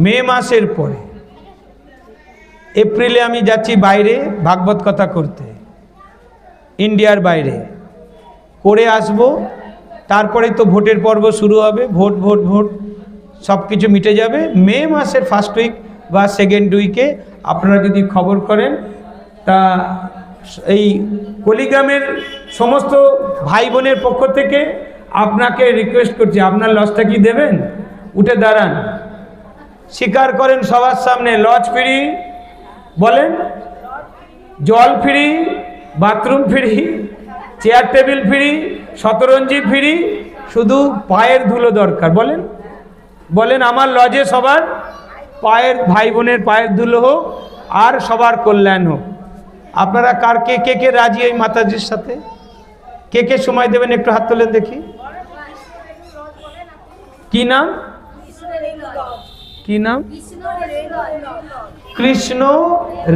মে মাসের পরে, এপ্রিলে আমি যাচ্ছি বাইরে ভাগবত কথা করতে, ইন্ডিয়ার বাইরে করে আসব। তারপরে তো ভোটের পর্ব শুরু হবে, ভোট ভোট ভোট সব কিছু মিটে যাবে। মে মাসের 1st উইক বা 2nd উইকে আপনারা যদি খবর করেন, তা এই কলিগ্রামের সমস্ত ভাই বোনের পক্ষ থেকে আপনাকে রিকোয়েস্ট করছি, আপনার লজটা কি দেবেন? উঠে দাঁড়ান, স্বীকার করেন সবার সামনে, লজ ফ্রি বলেন, জল free, bathroom free, chair table free, শতরঞ্জি ফ্রি, শুধু পায়ের ধুলো দরকার। বলেন বলেন, আমার লজে সবার পায়ের, ভাই বোনের পায়ের ধুলো হোক আর সবার কল্যাণ হোক। আপনারা কার কে কে কে রাজি এই মাতাজির সাথে? কে কে সময় দেবেন একটু হাত তোলেন দেখি। কি নাম? কি নাম? কৃষ্ণ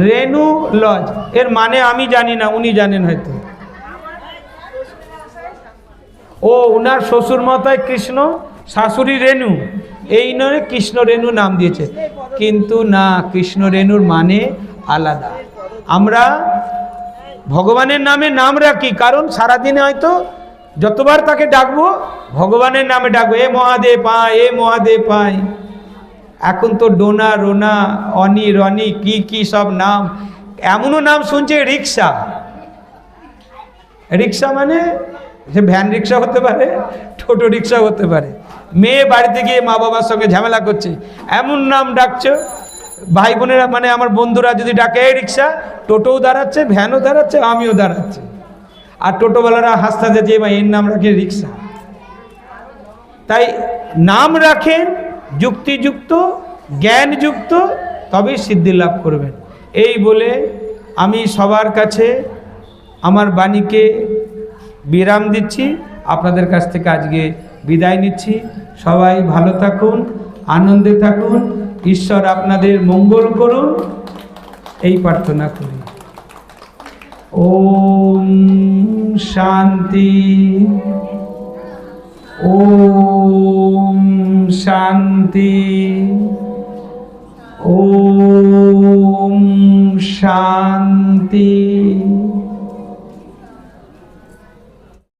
রেণু লজ। এর মানে আমি জানি না, উনি জানেন হয়তো। ও, উনার শ্বশুর মতায় কৃষ্ণ, শাশুড়ি রেণু, এই নয় কৃষ্ণ রেণু নাম দিয়েছে, কিন্তু না, কৃষ্ণ রেণুর মানে আলাদা। আমরা ভগবানের নামে নাম রাখি, কারণ সারাদিনে হয়তো যতবার তাকে ডাকবো ভগবানের নামে ডাকবো, এ মহাদেব পায়, এ মহাদেব পায়। এখন তো ডোনা, রোনা, অনি, রনি, কি কি সব নাম, এমনও নাম শুনছে রিক্সা। রিক্সা মানে সে ভ্যান রিক্সা হতে পারে, টোটো রিক্সা হতে পারে। মেয়ে বাড়িতে গিয়ে মা বাবার সঙ্গে ঝামেলা করছে, এমন নাম ডাকছো। ভাই বোনেরা মানে আমার বন্ধুরা যদি ডাকে এই রিক্সা, টোটোও দাঁড়াচ্ছে, ভ্যানও দাঁড়াচ্ছে, আমিও দাঁড়াচ্ছি, আর টোটোওয়ালারা হাসতে যাচ্ছে, ভাই এর নাম রাখে রিক্সা। তাই নাম রাখেন যুক্তিযুক্ত, জ্ঞানযুক্ত, তবেই সিদ্ধি লাভ করবেন। এই বলে আমি সবার কাছে আমার বাণীকে বিরাম দিচ্ছি, আপনাদের কাছ থেকে আজকে বিদায় নিচ্ছি। সবাই ভালো থাকুন, আনন্দে থাকুন, ঈশ্বর আপনাদের মঙ্গল করুন, এই প্রার্থনা করি। ওম শান্তি, ওম শান্তি, ওম শান্তি।